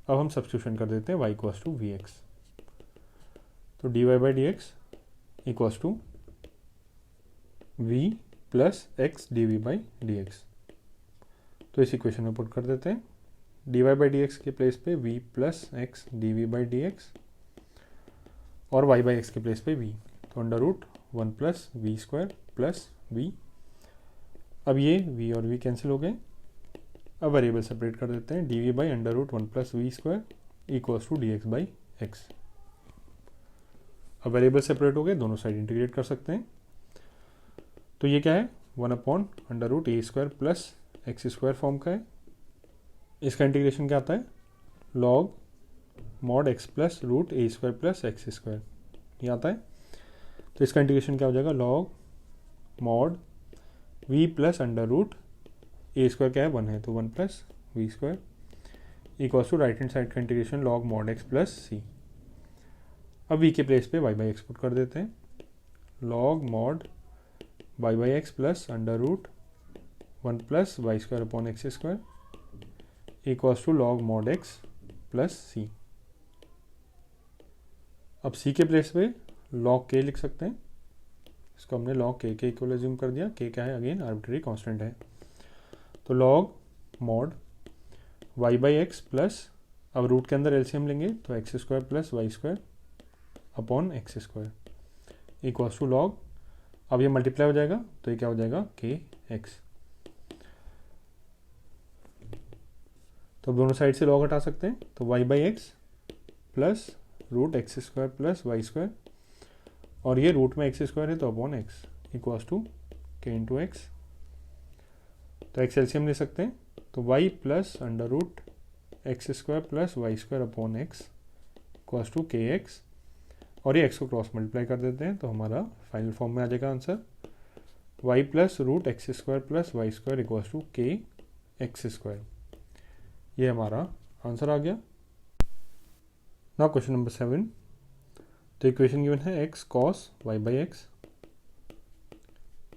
अब हम सब्स्टिट्यूशन कर देते हैं y equals to v x. तो D Y by D x equals to v plus x D we by D x. तो इस इक्वेशन में पुट कर देते हैं। D Y by D x के प्लेस पे v plus x D we by D x और y by x के प्लेस पे वी, तो under root 1 plus v square plus v. अब ये वी और वी कैंसिल हो गए। अब वेरिएबल सेपरेट कर देते हैं। D we by under root 1 plus v square equals to d x by x. अब वेरिएबल सेपरेट हो गए, दोनों साइड इंटीग्रेट कर सकते हैं। तो ये क्या है, 1 upon under root a square plus x square form का है। इसका इंटीग्रेशन क्या आता है, log mod x plus root a square plus x square, ये आता है। तो इसका इंटीग्रेशन क्या हो जाएगा, log mod v plus under root a square क्या है 1 है, तो 1 plus v square equals to right hand side का integration log mod x plus c. अब वी के प्लेस पे वाई बाई एक्स पुट कर देते हैं। Log mod y by x plus under root 1 plus Y square upon x square equals to log mod x plus c. अब सी के place पे log k लिख सकते हैं। इसको हमने लॉग के इक्वल एज्यूम कर दिया। के क्या है, अगेन आर्बिट्रेरी कांस्टेंट है। तो log mod y by x plus, अब रूट के अंदर एलसीएम लेंगे तो x square plus Y square upon x square equals to log, अब ये मल्टीप्लाई हो जाएगा तो ये क्या हो जाएगा के एक्स। तो दोनों साइड से लॉग हटा सकते हैं। तो y by x plus root x square plus Y square और ये रूट में एक्स स्क्वायर है तो upon x equals to k into x. तो एक्स एलसीएम ले सकते हैं, तो y plus under root x square plus Y square upon x equals to k x, और ये एक्स को क्रॉस मल्टीप्लाई कर देते हैं तो हमारा फाइनल फॉर्म में आ जाएगा answer y plus root x square plus Y square equals to k x square. ये हमारा आंसर आ गया। नाउ क्वेश्चन नंबर 7, तो इक्वेशन गिवन है x cos y by x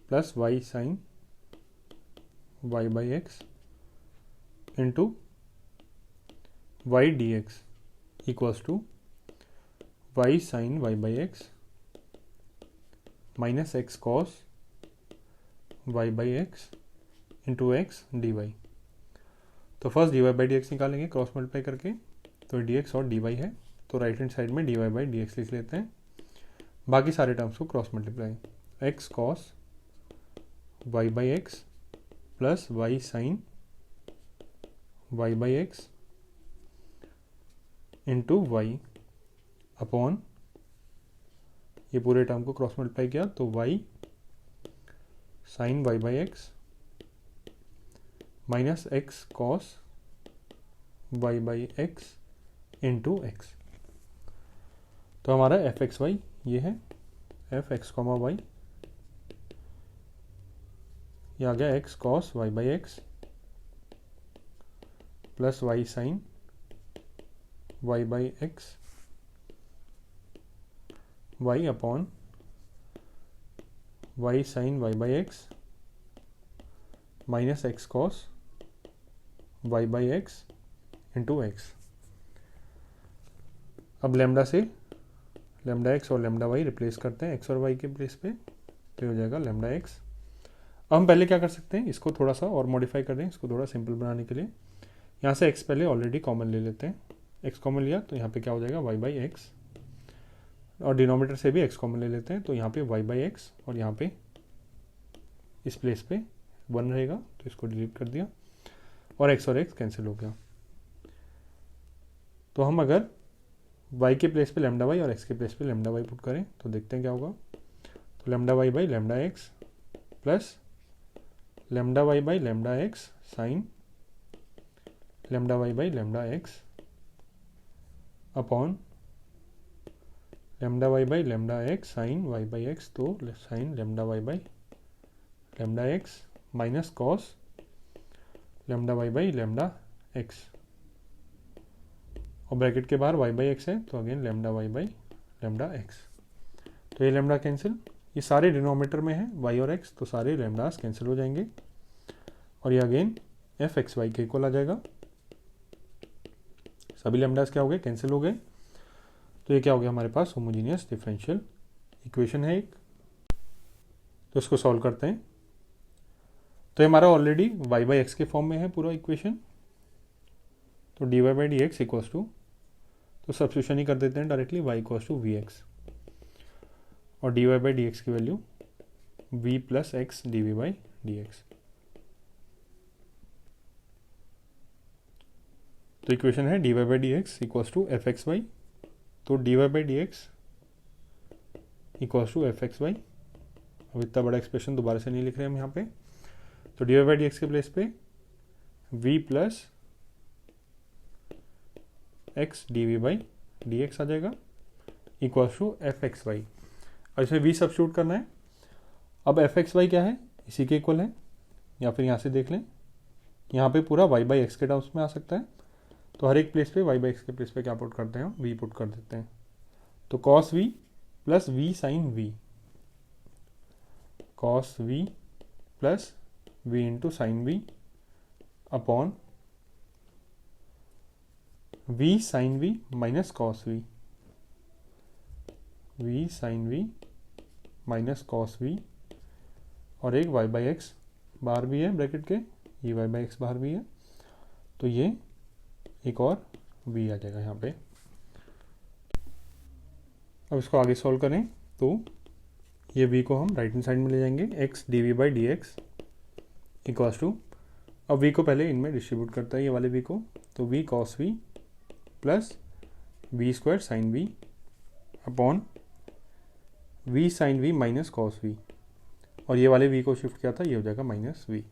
plus y sine y by x into y d x equals to y sine y by x minus x cos y by x into x d y. तो first d Y by D x निकालेंगे cross multiply करके, तो D x और d y है, तो right hand side में d Y by D x लिख लेते हैं, बाकी सारे टर्म्स को cross multiply, x cos y by x plus y sine y by x into y upon ये पूरे टर्म को क्रॉस मल्टीप्लाई किया तो y sine y by x minus x cos y by x into x. तो हमारा F x y ये है, F x comma y, ये आ गया x cos y by x plus y sine y by x y upon y sine y by x minus x cos y by x into x. अब lambda से lambda x और lambda y replace करते हैं x और y के place पे, तो हो जाएगा लेमडा एक्स। अब हम पहले क्या कर सकते हैं, इसको थोड़ा सा और मॉडिफाई कर दें, इसको थोड़ा सिंपल बनाने के लिए यहाँ से एक्स पहले ऑलरेडी कॉमन ले लेते हैं, एक्स कॉमन लिया तो यहाँ पे क्या हो जाएगा वाई बाई एक्स, और डिनोमीटर से भी एक्स कॉमन ले लेते हैं तो यहाँ पे वाई बाई एक्स और यहाँ पे इस प्लेस पे 1 रहेगा तो इसको डिलीट कर दिया और एक्स कैंसिल हो गया। तो हम अगर y के प्लेस पे लेमडा वाई और x के प्लेस पे लेमडा वाई पुट करें तो देखते हैं क्या होगा। तो lambda y by lambda x plus lambda y by lambda x sine lambda y by lambda x upon lambda y by lambda x sine y by x, तो sine lambda y by lambda x minus cos lambda y by lambda x, और bracket के बाहर y by x है तो again lambda y by lambda x. तो ये lambda cancel, ये सारे डिनोमीटर में है वाई और एक्स तो सारे लेमडास कैंसिल हो जाएंगे और ये अगेन एफ एक्स वाई के इक्वल आ जाएगा। सभी लेमडास क्या हो गए, कैंसिल हो गए। तो ये क्या हो गया, हमारे पास होमोजीनियस डिफरेंशियल इक्वेशन है एक। तो इसको सॉल्व करते हैं। तो हमारा ऑलरेडी वाई बाई एक्स के फॉर्म में है पूरा इक्वेशन, तो D Y by D x equals to, तो सब्स्टिट्यूशन ही कर देते हैं directly, y equals to v x और d Y by D x की value v plus x D we by D x. तो इक्वेशन है d Y by D x equals to f x Y, तो D Y by D x equals to f x Y. अब इतना बड़ा expression दोबारा से नहीं लिख रहे हम यहाँ पे, तो D Y by D x के प्लेस पे v plus x D we by D x आ जाएगा equals to f x y, और इसमें वी सब्स्टिट्यूट करना है। अब एफ एक्स वाई क्या है, इसी के इक्वल है, या फिर यहाँ से देख लें, यहाँ पे पूरा वाई बाई एक्स के टर्म्स में आ सकता है, तो हर एक प्लेस पे वाई बाई एक्स के प्लेस पे क्या पुट करते हैं, वी पुट कर देते हैं। तो cos v plus v sine v, cos v plus v into sine v upon v sine v minus cos v, v sine v minus cos v, और एक वाई बाई एक्स बाहर भी है bracket के, ये वाई बाई एक्स बाहर भी है, तो ये एक और v आ जाएगा यहाँ पे। अब इसको आगे सॉल्व करें तो ये v को हम राइट हैंड साइड में ले जाएंगे, x d we by D x equals to, अब v को पहले इनमें डिस्ट्रीब्यूट करता है ये वाले v को, तो v cos v plus v square sine v upon v sine v minus cos v, और ये वाले वी को शिफ्ट किया था, ये हो जाएगा minus v.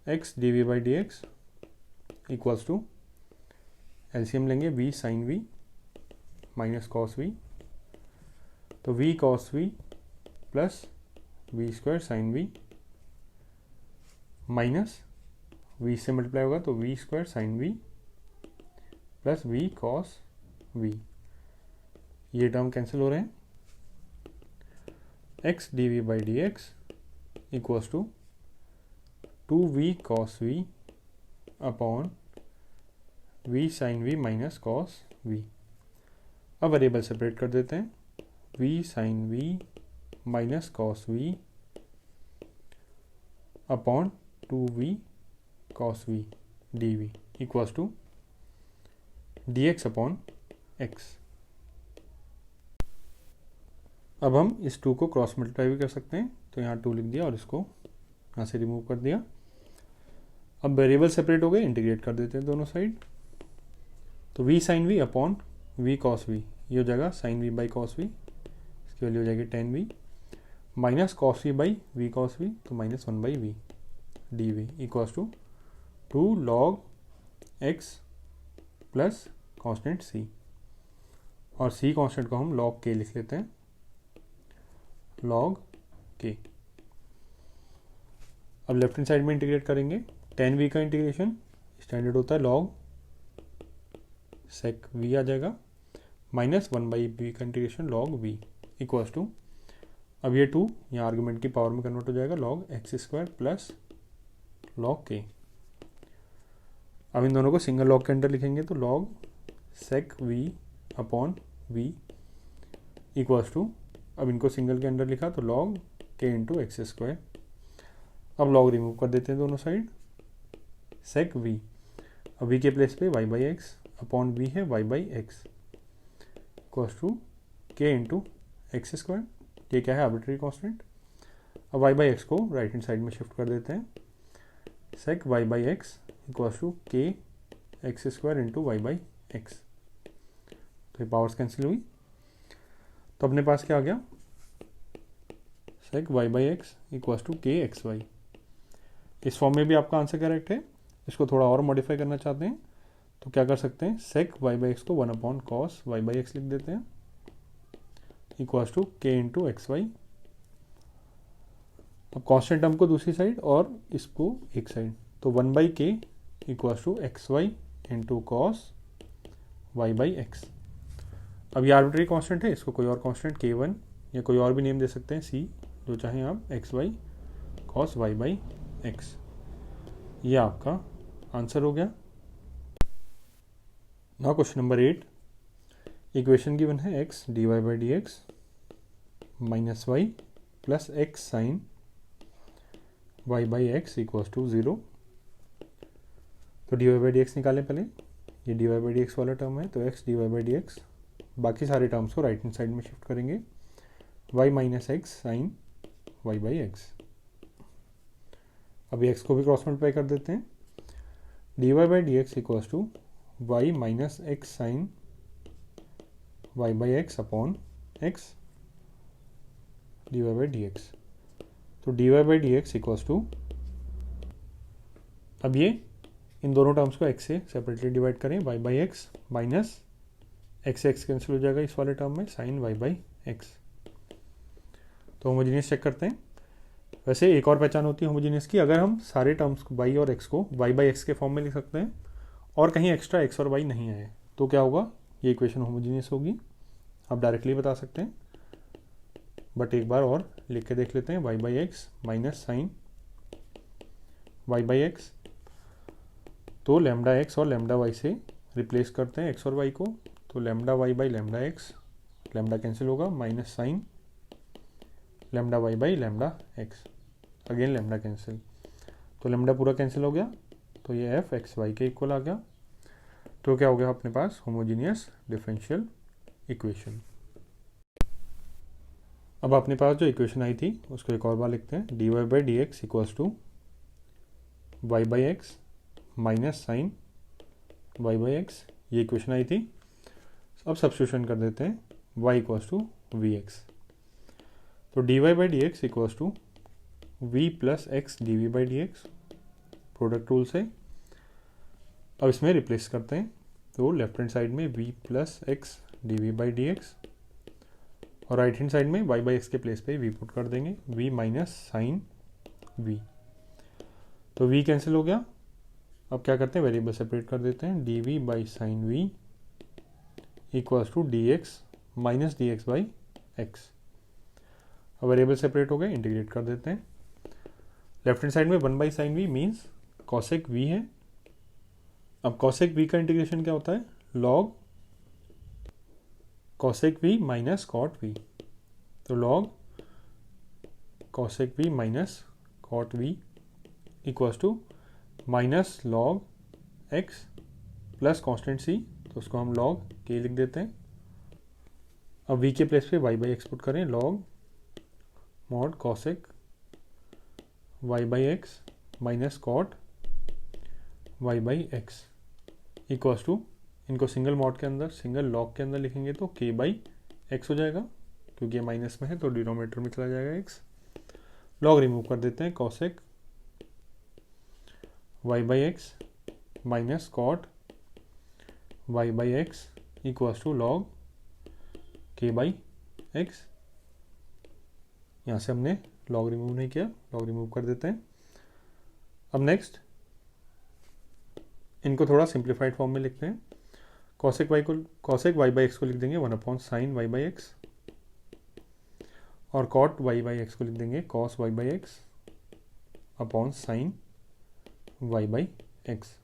X D we by D x equals to, LCM लेंगे, v sine v minus cos v, तो v cos v plus v square sine v minus v से मल्टीप्लाई होगा तो v square sine v plus v cos v, ये term cancel हो रहे हैं। X D we by D x equals to 2v cos v upon v sin v minus cos v। अब variable separate कर देते हैं, v sin v minus cos v upon 2v cos v dv equals to dx upon x। अब हम इस 2 को cross multiply भी कर सकते हैं, तो यहाँ 2 लिख दिया और इसको यहाँ से रिमूव कर दिया। अब वेरिएबल सेपरेट हो गए, इंटीग्रेट कर देते हैं दोनों साइड, तो v sine v upon v cos v, ये हो जाएगा sine v by cos v, इसकी वैल्यू हो जाएगी 10v minus cos v by v cos v, तो minus 1 by v dv equals to 2 log x plus constant c, और c constant को हम log k लिख लेते हैं, log k। अब लेफ्ट हैंड साइड में इंटीग्रेट करेंगे, 10v का इंटीग्रेशन स्टैंडर्ड होता है log sec v आ जाएगा, माइनस 1 बाई v का integration log v equals to, अब ये 2 यहाँ आर्गूमेंट की पावर में कन्वर्ट हो जाएगा log x square plus log k। अब इन दोनों को सिंगल log के अंदर लिखेंगे तो log sec v upon v equals to, अब इनको सिंगल के अंदर लिखा तो log k into x square. अब log रिमूव कर देते हैं दोनों साइड, sec v, अब v के प्लेस पे y by x upon v है y by x equals to k into x square, ये क्या है आर्बिट्री कांस्टेंट। अब y बाई एक्स को राइट हैंड साइड में शिफ्ट कर देते हैं, sec y by x equals to k x square into y by x, तो ये पावर्स कैंसिल हुई, तो अपने पास क्या आ गया, sec y by x equals to k x y. इस फॉर्म में भी आपका आंसर करेक्ट है। इसको थोड़ा और मॉडिफाई करना चाहते हैं तो क्या कर सकते हैं, sec y बाई एक्स को 1 upon cos y by x लिख देते हैं equals to k into x Y. अब कॉन्स्टेंट टर्म को दूसरी साइड और इसको एक साइड, तो 1 by k equals to x y into cos y by x. अब ये आर्बिट्री कांस्टेंट है, इसको कोई और कांस्टेंट k1 या कोई और भी नेम दे सकते हैं, c जो चाहें आप, x y cos y by x, ये आपका आंसर हो गया। Now question number 8, equation given है x d Y by D x minus y plus x sine y by x equals to 0। तो D Y by D x निकालें पहले, ये d Y by D x वाला term है, तो x d Y by D x, बाकी सारे terms को राइट हैंड साइड में शिफ्ट करेंगे, y minus x sine y by x. अभी एक्स को भी क्रॉस मल्टीप्लाई कर देते हैं, d Y by D x equals to y minus x sine y by x upon x d Y by D x. तो D Y by D x equals to, अब ये इन दोनों टर्म्स को x से सेपरेटली डिवाइड करें, y by x minus x x cancel हो जाएगा इस वाले टर्म में, साइन वाई बाई एक्स। तो होमोजीनियस चेक करते हैं। वैसे एक और पहचान होती है होमोजीनियस की, अगर हम सारे टर्म्स वाई और एक्स को वाई बाई एक्स के फॉर्म में लिख सकते हैं और कहीं एक्स्ट्रा एक्स और वाई नहीं आए तो क्या होगा, ये इक्वेशन होमोजीनियस होगी। आप डायरेक्टली बता सकते हैं, बट एक बार और लिख के देख लेते हैं, y by x minus sine y by x, तो लैम्डा एक्स और लैम्डा वाई से रिप्लेस करते हैं एक्स और वाई को, तो lambda y by lambda x, lambda cancel होगा, minus sine lambda y by lambda x, again lambda cancel, तो लैम्डा पूरा कैंसिल हो गया, तो ये एफ एक्स वाई के इक्वल आ गया। तो क्या हो गया अपने पास, होमोजीनियस डिफरेंशियल इक्वेशन। अब अपने पास जो इक्वेशन आई थी उसको एक और बार लिखते हैं, d Y by D x equals to y by x minus sine y by x, ये इक्वेशन आई थी। अब सब्स्टिट्यूशन कर देते हैं, y equals to v x. तो D Y by D x equals to v plus x D we by D x, product rule से। अब इसमें रिप्लेस करते हैं, तो लेफ्ट हैंड साइड में v plus x D we by D x और right hand side में y by x के प्लेस पे वी पुट कर देंगे, वी माइनस साइन वी। तो वी कैंसिल हो गया। अब क्या करते हैं, वेरिएबल सेपरेट कर देते हैं, d we by sine v equals to d x minus d x by x. अब वेरिएबल सेपरेट हो गए, इंटीग्रेट कर देते हैं। लेफ्ट हैंड साइड में 1 by sine v means cosec v है। अब कॉसेक वी का इंटीग्रेशन क्या होता है, log cosec v minus cot v. तो log cosec v minus cot v equals to minus log x plus constant c, तो उसको हम लॉग के लिख देते हैं। अब वी के प्लेस पे वाई बाई एक्स पुट करें, log mod cosec y by x minus cot y by x equals to, इनको सिंगल मॉड के अंदर सिंगल लॉग के अंदर लिखेंगे तो के बाई एक्स हो जाएगा, क्योंकि ये माइनस में है तो डिनोमिनेटर में चला जाएगा एक्स। लॉग रिमूव कर देते हैं, cosec y by x minus cot y by x equals to log k by x. यहाँ से हमने लॉग रिमूव नहीं किया, लॉग रिमूव कर देते हैं। अब नेक्स्ट इनको थोड़ा सिंप्लीफाइड फॉर्म में लिखते हैं। कॉसेक वाई बाई एक्स को लिख देंगे 1 upon sine y by x और कॉट वाई बाई एक्स को लिख देंगे cos y by x upon sine y by x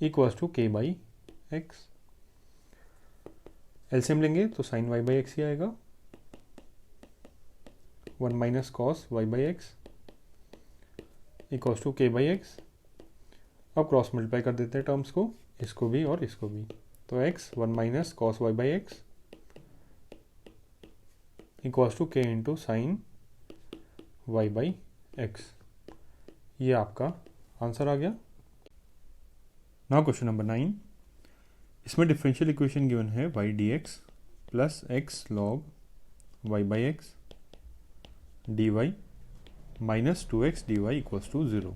equals to k by x. LCM लेंगे तो साइन वाई बाई एक्स ही आएगा, 1 minus cos y by x equals to k by x. अब cross multiply कर देते हैं terms को, इसको भी और इसको भी, तो x 1 minus cos y by x equals to k into sine y by x. ये आपका आंसर आ गया। नाउ क्वेश्चन नंबर 9, इसमें डिफरेंशियल इक्वेशन गिवन है y d x plus x log y by x d y minus 2x d Y equals to 0।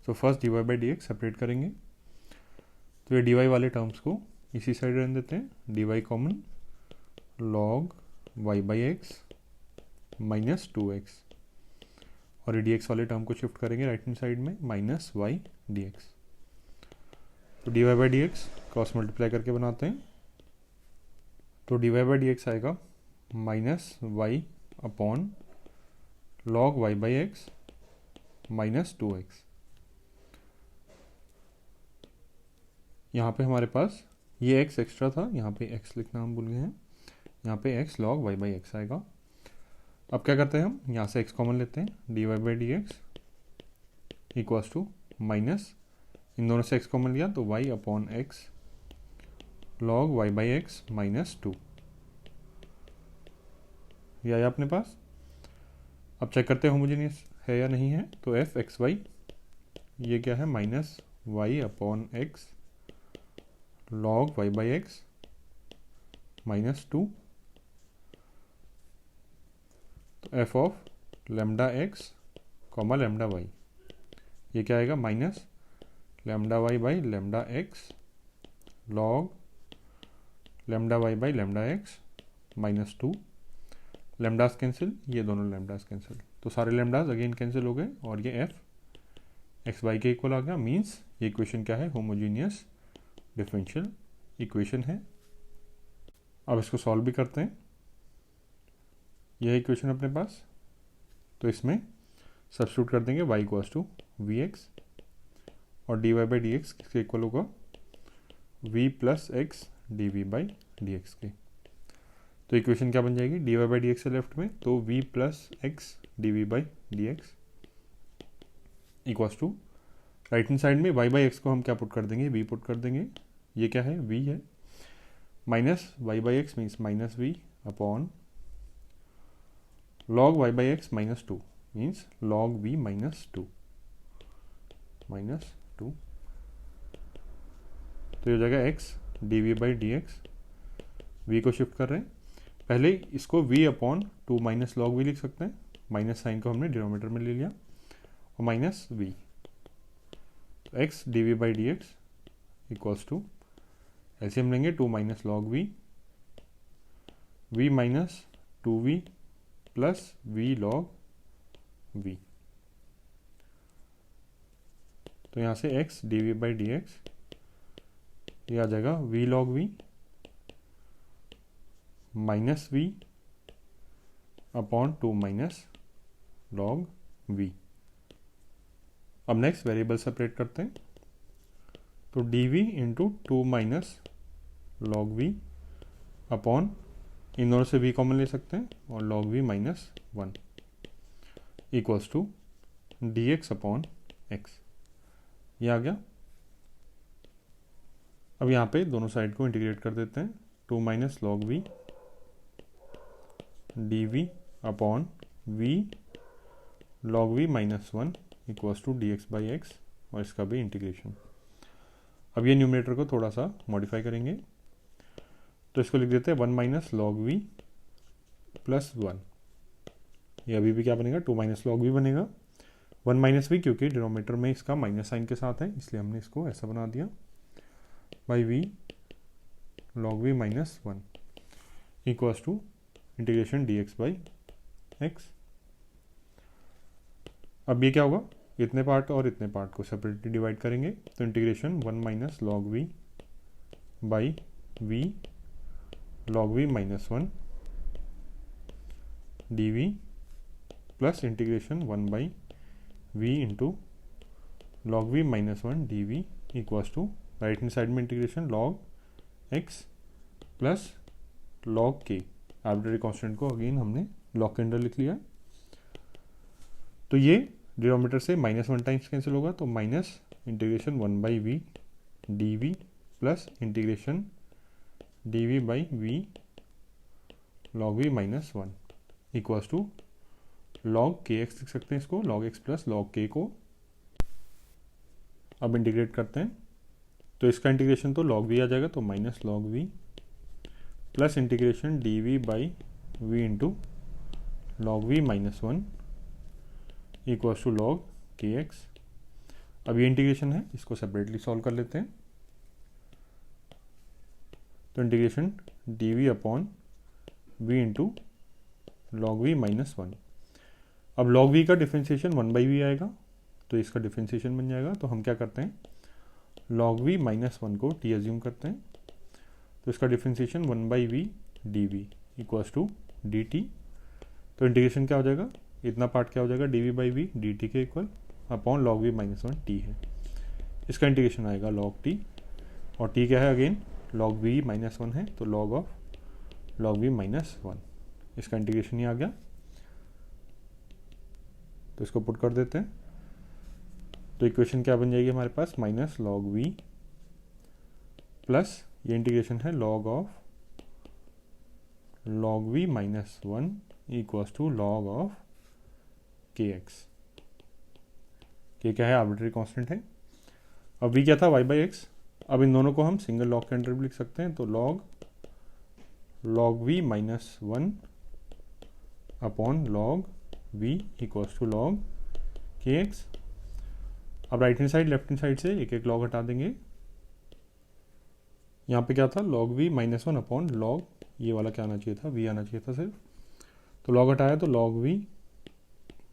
तो first d Y by D x separate करेंगे, तो ये d Y वाले terms को इसी side रहने देते हैं, d y common log y by x minus 2x और ये डी एक्स वाले टर्म को शिफ्ट करेंगे राइट हैंड साइड में, माइनस वाई डी एक्स। तो D Y by D x cross multiply करके बनाते हैं, तो D Y by D x आएगा minus y upon log y by x minus 2x। यहाँ पे हमारे पास ये x एक्स्ट्रा था, यहाँ पे x लिखना हम भूल गए हैं, यहाँ पे x log y by x आएगा। अब क्या करते हैं, हम यहाँ से x कॉमन लेते हैं, d Y by D x equals to minus, इन दोनों से x कॉमन लिया तो y upon x log y by x minus 2, ये आया अपने पास। अब चेक करते हैं होमोजेनियस है या नहीं है, तो एफ एक्स वाई ये क्या है, minus y upon x log y by x minus 2। तो f of lambda x comma lambda y ये क्या आएगा, minus lambda y by lambda x log lambda y by lambda x minus 2। Lambdas cancel, ये दोनों लेमडास cancel, तो सारे लेमडास again cancel हो गए और ये एफ एक्स वाई के इक्वल आ गया। मीन्स ये इक्वेशन क्या है, होमोजीनियस डिफरेंशियल इक्वेशन है। अब इसको सॉल्व भी करते हैं, यह इक्वेशन अपने पास, तो इसमें सब्स्टिट्यूट कर देंगे y equals to v x और d Y by D x किसके इक्वल होगा, v plus x D we by D x के। तो इक्वेशन क्या बन जाएगी, d Y by D x है लेफ्ट में, तो v plus x D we by D x equals to right hand side में y बाई एक्स को हम क्या पुट कर देंगे, v पुट कर देंगे, ये क्या है v है, minus y by x means minus v upon log y by x minus 2 means log v minus 2 तो ये हो जाएगा x d we by D x, v को शिफ्ट कर रहे हैं, पहले इसको v upon 2 minus log v लिख सकते हैं, माइनस साइन को हमने डिनोमिनेटर में ले लिया, और minus v, x D we by D x equals to, ऐसे हम लेंगे 2 minus log v, v minus 2v plus v log v. तो यहाँ से x d we by D x ये आ जाएगा v log v minus v upon 2 minus log v। अब नेक्स्ट वेरिएबल सेपरेट करते हैं, तो dv into 2 minus log v upon, इन दोनों से v कॉमन ले सकते हैं, और log v minus 1 equals to dx upon x, ये आ गया। अब यहाँ पे दोनों साइड को इंटीग्रेट कर देते हैं, 2 minus log v d v upon v log v minus 1 equals to d x by x, और इसका भी इंटीग्रेशन। अब ये न्यूमरेटर को थोड़ा सा मॉडिफाई करेंगे, तो इसको लिख देते हैं 1 माइनस लॉग वी प्लस 1, ये अभी भी क्या बनेगा 2 माइनस लॉग वी बनेगा, 1 माइनस वी क्योंकि डिनोमिनेटर में इसका माइनस साइन के साथ है इसलिए हमने इसको ऐसा बना दिया, by v log v minus 1 equals to integration d x by x. अब ये क्या होगा, इतने पार्ट और इतने पार्ट को सेपरेटली डिवाइड करेंगे, तो integration 1 minus log v by v log v minus 1 d v plus integration 1 by v into log v minus 1 d v equals to right hand side में integration log x plus log k, arbitrary constant को again हमने log के under लिख लिया। तो ये denominator से minus 1 times cancel होगा, तो minus integration 1 by v d v plus integration d we by v log v minus 1 equals to log k x लिख सकते हैं इसको, लॉग एक्स प्लस लॉग के को। अब इंटीग्रेट करते हैं, तो इसका इंटीग्रेशन तो लॉग वी आ जाएगा, तो minus log v plus integration d we by v into log v minus 1 equals to log k x. अब ये इंटीग्रेशन है, इसको सेपरेटली सॉल्व कर लेते हैं, तो integration d v upon v into log v minus 1। अब लॉग वी का डिफ्रेंसिएशन 1 बाई वी आएगा, तो इसका डिफ्रेंसिएशन बन जाएगा, तो हम क्या करते हैं लॉग वी माइनस 1 को टी एज्यूम करते हैं, तो इसका differentiation 1 by v d v equals to d t. तो इंटीग्रेशन क्या हो जाएगा, इतना पार्ट क्या हो जाएगा d we by v d t के equal upon log v minus 1 t है, इसका इंटीग्रेशन आएगा लॉग टी, और टी क्या है अगेन लॉग वी माइनस 1 है, तो log of log v minus 1, इसका इंटीग्रेशन ही आ गया। तो इसको पुट कर देते हैं, तो इक्वेशन क्या बन जाएगी हमारे पास, माइनस लॉग वी प्लस ये इंटीग्रेशन है log of log v minus 1 equals to log of k x. K क्या है आर्बिट्रेरी कांस्टेंट है। अब वी क्या था वाई बाई एक्स, अब इन दोनों को हम सिंगल लॉग के अंडर भी लिख सकते हैं, तो log v minus 1 upon log v equals to log k x. अब right hand side left hand side से एक एक लॉग हटा देंगे, यहाँ पे क्या था log v minus 1 upon log, ये वाला क्या आना चाहिए था वी आना चाहिए था सिर्फ, तो लॉग हटाया तो log v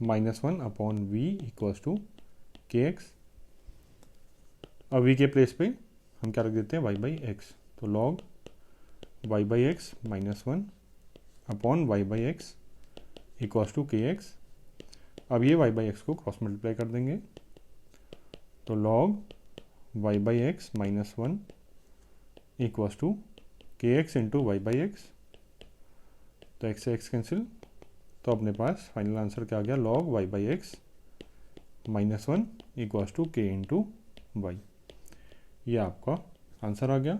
minus 1 upon v equals to k x. अब वी के प्लेस पे हम क्या रख देते हैं वाई बाई एक्स, तो log y by x minus 1 upon y by x equals to k x. अब ये वाई बाई एक्स को क्रॉस मल्टीप्लाई कर देंगे, तो log y by x minus 1 equals to k x into y by x, तो x से x cancel, तो अपने पास फाइनल आंसर क्या आ गया log y by x minus 1 equals to k into y, ये आपका आंसर आ गया।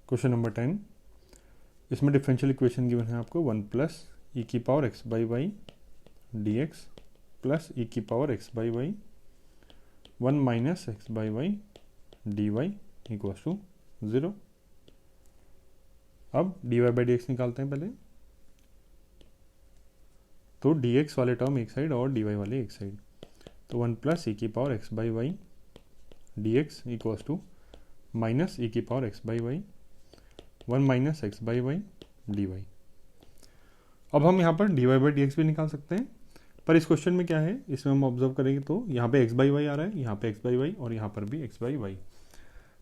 क्वेश्चन नंबर 10, इसमें डिफरेंशियल इक्वेशन गिवन है आपको 1 प्लस ई की power x by y d x plus e की power x by y 1 minus x by y D Y equals to 0। अब dy/dx निकालते हैं पहले, तो dx वाले टर्म एक साइड और dy वाले एक साइड, तो 1 plus e⁻x/y dx equals to minus e⁻x/y 1 minus x/y dy। अब हम यहाँ पर dy/dx भी निकाल सकते हैं, पर इस क्वेश्चन में क्या है, इसमें हम ऑब्जर्व करेंगे तो यहाँ पे x/y आ रहा है, यहाँ पे x/y और यहाँ पर भी x/y।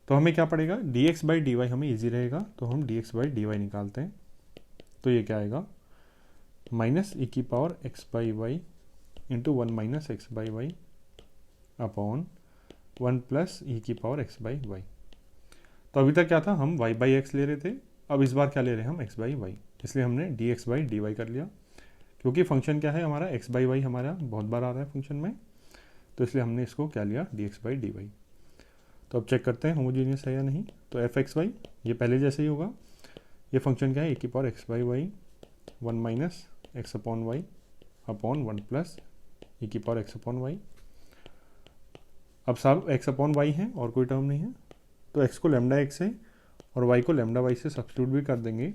तो हमें क्या पड़ेगा, dx/dy हमें इजी रहेगा, तो हम dx/dy निकालते हैं। तो ये क्या आएगा, minus e⁻x/y into 1 minus x/y upon 1 plus e⁻x/y। तो अभी तक क्या था, हम y/x ले रहे थे, अब इस बार क्या ले रहे हैं हम x/y, इसलिए हमने dx/dy कर लिया। क्योंकि फंक्शन क्या है हमारा, x/y हमारा बहुत बार आ रहा है फंक्शन में, तो इसलिए हमने इसको क्या लिया, dx/dy। तो अब चेक करते हैं होमोजीनियस है या नहीं। तो fxy ये पहले जैसे ही होगा, ये फंक्शन क्या है, e⁻x/y 1 minus x/y upon 1 plus e⁻x/y। अब सब x/y है और कोई टर्म नहीं है, तो x को λx से और y को λy से सब्स्टिट्यूट भी कर देंगे,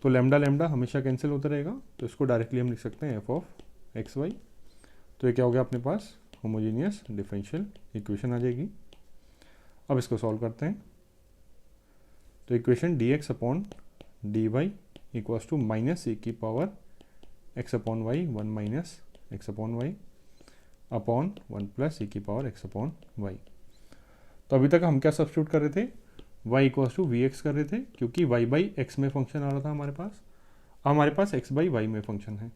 तो लैम्डा हमेशा कैंसिल होता रहेगा, तो इसको डायरेक्टली हम लिख सकते हैं f(x, y). तो ये क्या हो गया अपने पास, होमोजीनियस डिफरेंशियल इक्वेशन आ जाएगी। अब इसको सॉल्व करते हैं, तो equation dx/dy equals to minus e⁻x/y 1 minus x/y upon 1 plus e⁻x/y। तो अभी तक हम क्या सब्स्टिट्यूट कर रहे थे, y इक्वल्स टू vx कर रहे थे, क्योंकि y/x में फंक्शन आ रहा था हमारे पास, हमारे पास x/y में फंक्शन है,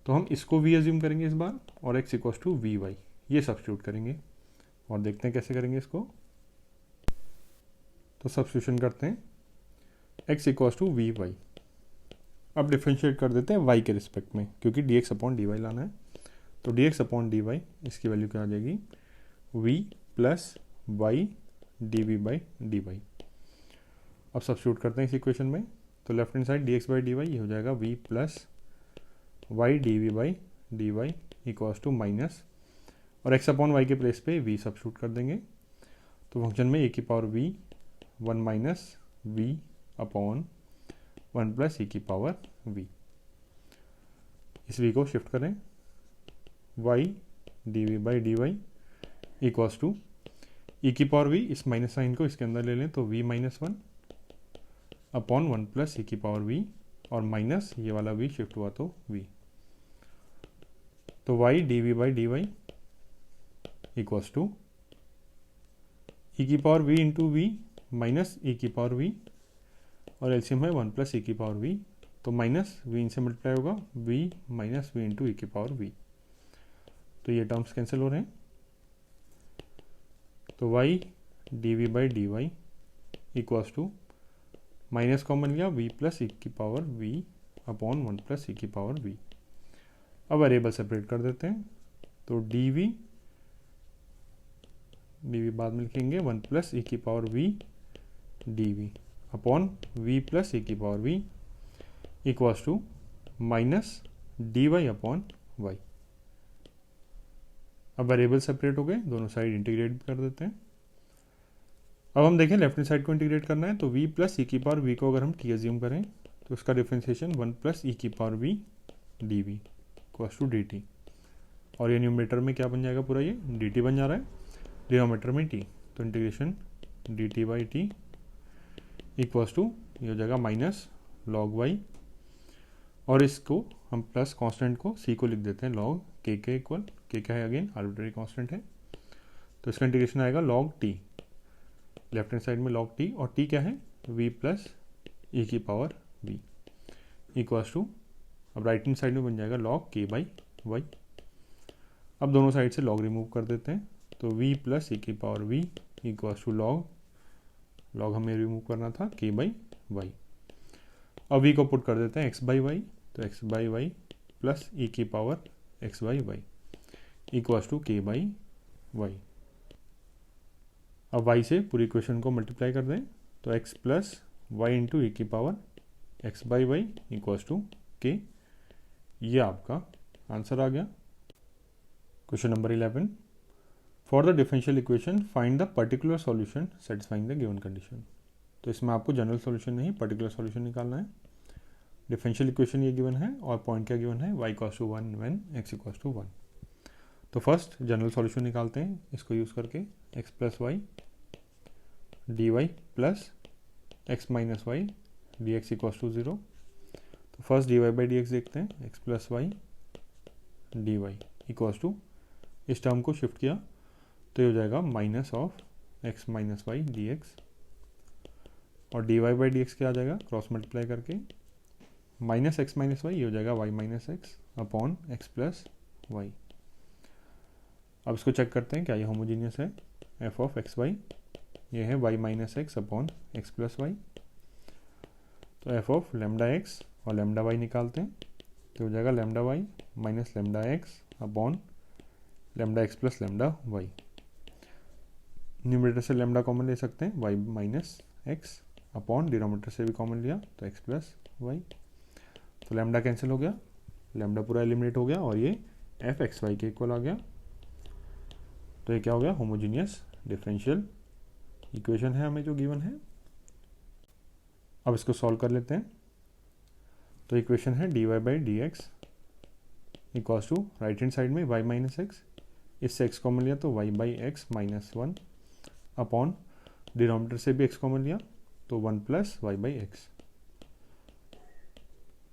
तो हम इसको v एज्यूम करेंगे इस बार, और x इक्वल्स टू vy ये सब्स्टिट्यूट करेंगे, और देखते हैं कैसे करेंगे इसको। तो सब्स्टिट्यूशन करते हैं, x इक्वल्स टू vy। अब डिफ्रेंशिएट कर देते हैं y के रिस्पेक्ट में, क्योंकि dx/dy लाना है, तो dx/dy इसकी वैल्यू क्या आ जाएगी, v प्लस y dv/dy। अब सब्स्टिट्यूट करते हैं इस इक्वेशन में, तो लेफ्ट हैंड साइड dx/dy ये हो जाएगा v plus y dv/dy equals to minus, और x/y के प्लेस पे v सब्स्टिट्यूट कर देंगे, तो फंक्शन में e⁻v 1 minus v upon 1 plus e⁻v। इस v को शिफ्ट करें, y dv/dy equals to e⁻v, इस माइनस साइन को इसके अंदर ले लें, तो v minus 1 upon 1 plus e⁻v, और माइनस ये वाला v शिफ्ट हुआ तो v, तो y dv/dy equals to e⁻v into v minus e⁻v, और एलसीएम है 1 प्लस e⁻v, तो माइनस v इनसे मल्टीप्लाई होगा, v minus v into e⁻v, तो ये टर्म्स कैंसिल हो रहे हैं, तो y dv/dy equals to minus common लिया, v plus e⁻v upon 1 plus e⁻v। अब वेरिएबल सेपरेट कर देते हैं, तो dv बाद में लिखेंगे 1 plus e⁻v dv upon v plus e⁻v equals to minus dy upon y। अब वेरिएबल सेपरेट हो गए, दोनों साइड इंटीग्रेट कर देते हैं। अब हम देखें लेफ्ट हैंड साइड को इंटीग्रेट करना है, तो v प्लस e⁻v को अगर हम t एज्यूम करें, तो उसका differentiation 1 plus e⁻v dv equals to dt, और ये न्यूमरेटर में क्या बन जाएगा, पूरा ये dt बन जा रहा है, डिनोमिनेटर में t, तो इंटीग्रेशन dt/t इक्वल्स टू ये हो जाएगा माइनस log y, और इसको हम प्लस कांस्टेंट को c को लिख देते हैं log k के इक्वल, k क्या है अगेन आर्बिट्रेरी कांस्टेंट है, तो इसका इंटीग्रेशन आएगा log t, left hand side में log t, और t क्या है v plus e⁻v equals to, अब राइट हैंड साइड में बन जाएगा log k/y। अब दोनों साइड से log रिमूव कर देते हैं, तो v plus e⁻v equals to log हमें रिमूव करना था k/y। अब v को पुट कर देते हैं x/y, तो x/y plus e⁻x/y equals to k/y। अब y से पूरी इक्वेशन को मल्टीप्लाई कर दें, तो x plus y into e⁻x/y equals to k, ये आपका आंसर आ गया। Question number 11, for the differential equation find the particular solution satisfying the given condition. तो इसमें आपको जनरल सॉल्यूशन नहीं पर्टिकुलर सॉल्यूशन निकालना है। डिफरेंशियल इक्वेशन ये गिवन है और पॉइंट क्या गिवन है, y equals to 1 when x equals to 1। तो फर्स्ट जनरल सॉल्यूशन निकालते हैं इसको यूज़ करके, x plus y D y plus x minus y d x equals to 0। तो first d Y by D x देखते हैं, x plus y D Y equals to, इस term को shift किया तो ये हो जाएगा minus of x minus y d x, और d Y by D x क्या आ जाएगा, क्रॉस मल्टीप्लाई करके माइनस एक्स माइनस वाई, ये हो जाएगा y minus x upon x plus y. अब इसको चेक करते हैं क्या ये होमोजीनियस है, एफ ऑफ एक्स वाई ये है y minus x upon x plus y. तो एफ ऑफ लेमडा एक्स और लेमडा वाई निकालते हैं तो हो जाएगा lambda y minus lambda x upon lambda x plus lambda y. Numerator से लेमडा कॉमन ले सकते हैं, y minus x upon denominator से भी कॉमन लिया तो एक्स प्लस वाई। तो लेमडा कैंसिल हो गया, लेमडा पूरा एलिमिनेट हो गया और ये एफ एक्स वाई के इक्वल आ गया। तो ये क्या हो गया, होमोजीनियस डिफरेंशियल इक्वेशन है हमें जो गिवन है। अब इसको सॉल्व कर लेते हैं। तो इक्वेशन है d Y by D x equals to, right hand side में वाई माइनस एक्स, इससे एक्स कॉमन लिया तो y by x minus 1 upon denominator से भी एक्स कॉमन लिया तो 1 plus Y by x,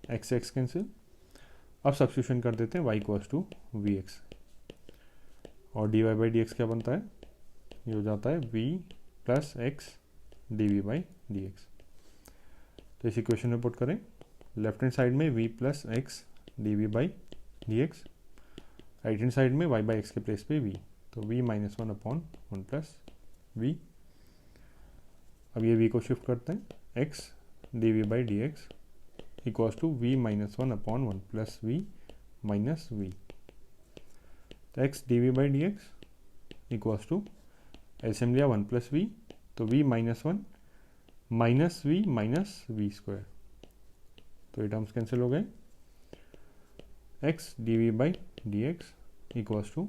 x x cancel. अब सब्स्टिट्यूशन कर देते हैं y equals to v x, और d Y by D x क्या बनता है, ये हो जाता है v plus x D we by D x. तो इस इक्वेशन में पुट करें, लेफ्ट हैंड साइड में v plus x D we by D x, right hand side में y बाई एक्स के प्लेस पे v, तो v minus 1 upon 1 plus v. अब ये v को शिफ्ट करते हैं, x d we by D x equals to v minus 1 upon 1 plus we minus we. तो x D we by D x equals to, LCM लिया 1 plus v, तो v minus 1 minus v square, तो ये terms cancel हो गए। X D we by D x equals to,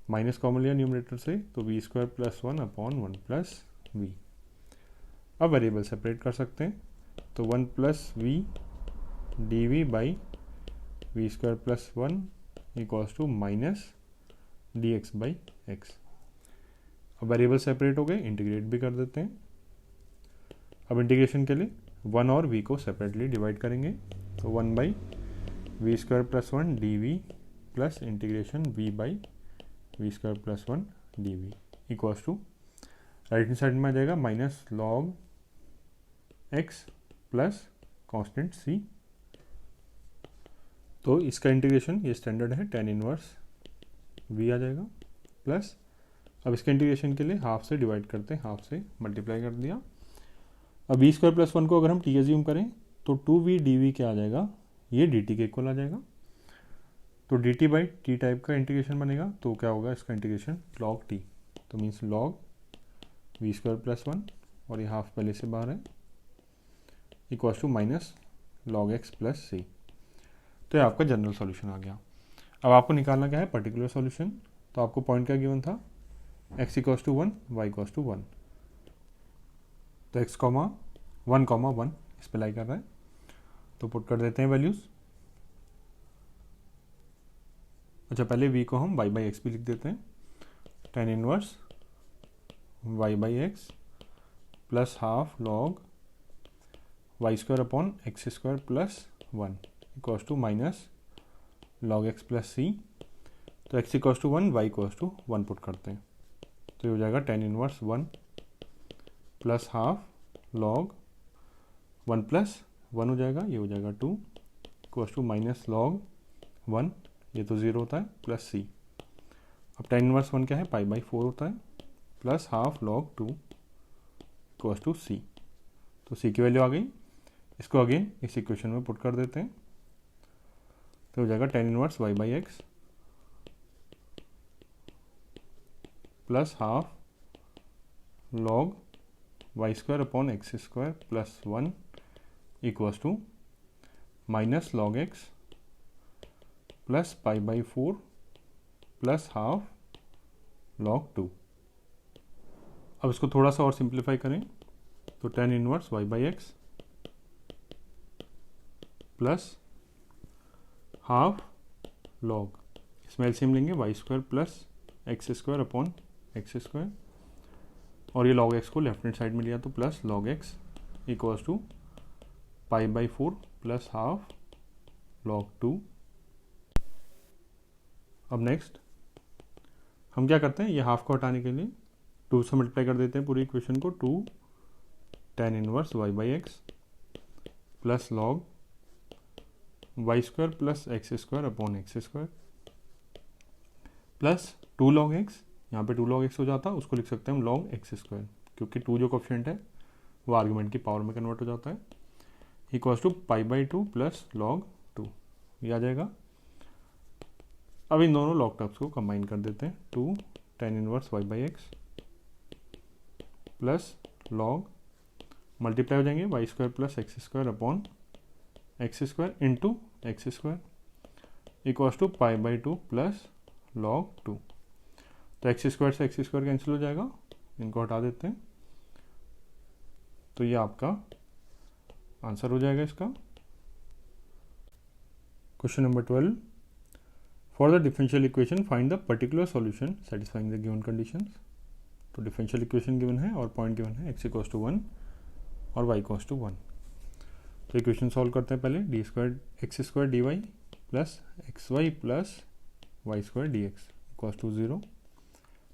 minus common लिया numerator से तो v square plus 1 upon 1 plus v. अब वेरिएबल सेपरेट कर सकते हैं, तो 1 plus v d we by v square plus 1 equals to minus d x by x. अब variable separate हो गए, इंटीग्रेट भी कर देते हैं। अब इंटीग्रेशन के लिए 1 और v को सेपरेटली डिवाइड करेंगे, तो 1 by v square plus 1 d v plus integration v by v square plus 1 d v equals to, right hand side में आ जाएगा minus log x plus constant c। तो इसका इंटीग्रेशन ये स्टैंडर्ड है, tan इनवर्स v आ जाएगा plus, अब इसके इंटीग्रेशन के लिए हाफ से डिवाइड करते हैं, हाफ से मल्टीप्लाई कर दिया। अब वी स्क्वायर प्लस 1 को अगर हम टी एज्यूम करें तो 2v dv क्या आ जाएगा, ये dt के इक्वल आ जाएगा। तो dt बाई टी टाइप का इंटीग्रेशन बनेगा, तो क्या होगा इसका इंटीग्रेशन log t, तो means log v square plus 1 और ये हाफ पहले से बाहर है equals to minus log x plus सी। तो ये आपका जनरल सॉल्यूशन आ गया। अब आपको निकालना क्या है, पर्टिकुलर सॉल्यूशन। तो आपको पॉइंट क्या गिवन था, x equals to 1 y equals to 1, तो x कॉमा 1 इस पे लाई कर रहा है, तो पुट कर देते हैं वैल्यूज। अच्छा पहले v को हम y बाई एक्स भी लिख देते हैं, tan inverse y by x plus half log y square upon x square plus 1 equals to minus log x plus सी। तो x equals to 1 y equals to 1 put करते हैं, तो ये हो जाएगा tan inverse 1 plus half log 1 plus 1 हो जाएगा, ये हो जाएगा 2 इक्वल्स टू माइनस लॉग 1, ये तो 0 होता है प्लस सी। अब tan इनवर्स 1 क्या है, पाई बाई 4 होता है plus half log 2 equals to सी। तो सी की वैल्यू आ गई, इसको अगेन इस इक्वेशन में पुट कर देते हैं, तो हो जाएगा tan inverse y by x plus half log y square upon x square plus 1 equals to minus log x plus pi by 4 plus half log 2। अब इसको थोड़ा सा और सिंप्लीफाई करें तो tan inverse y by x plus half log, इसमें LCM लेंगे y square plus x square upon x square, और ये लॉग एक्स को लेफ्ट हैंड साइड में लिया तो plus log x equals to pi by 4 plus half log 2। अब next हम क्या करते हैं, ये हाफ को हटाने के लिए 2 से मल्टीप्लाई कर देते हैं पूरी इक्वेशन को, 2 tan inverse y by x plus log y square plus x square upon x square plus 2 log x, यहाँ पे 2 लॉग एक्स हो जाता है, उसको लिख सकते हैं हम लॉग एक्स स्क्वायर, क्योंकि 2 जो कोफिशिएंट है वो आर्गुमेंट की पावर में कन्वर्ट हो जाता है, equals to pi by 2 plus log 2, ये आ जाएगा। अब इन दोनों लॉग टर्म्स को कंबाइन कर देते हैं, 2 tan inverse y by x plus log multiply हो जाएंगे y square plus x square upon x square into x square equals to pi by 2 plus log 2। तो एक्स स्क्वायर से एक्स स्क्वायर कैंसिल हो जाएगा, इनको हटा देते हैं, तो ये आपका आंसर हो जाएगा इसका। Question number 12, for the differential equation find the particular solution satisfying the given conditions. तो डिफरेंशियल इक्वेशन गिवन है और पॉइंट गिवन है x इक्वल्स टू 1 और y इक्वल्स टू 1। तो इक्वेशन सॉल्व करते हैं पहले, d square x square d y plus x y plus Y square d x equals to 0।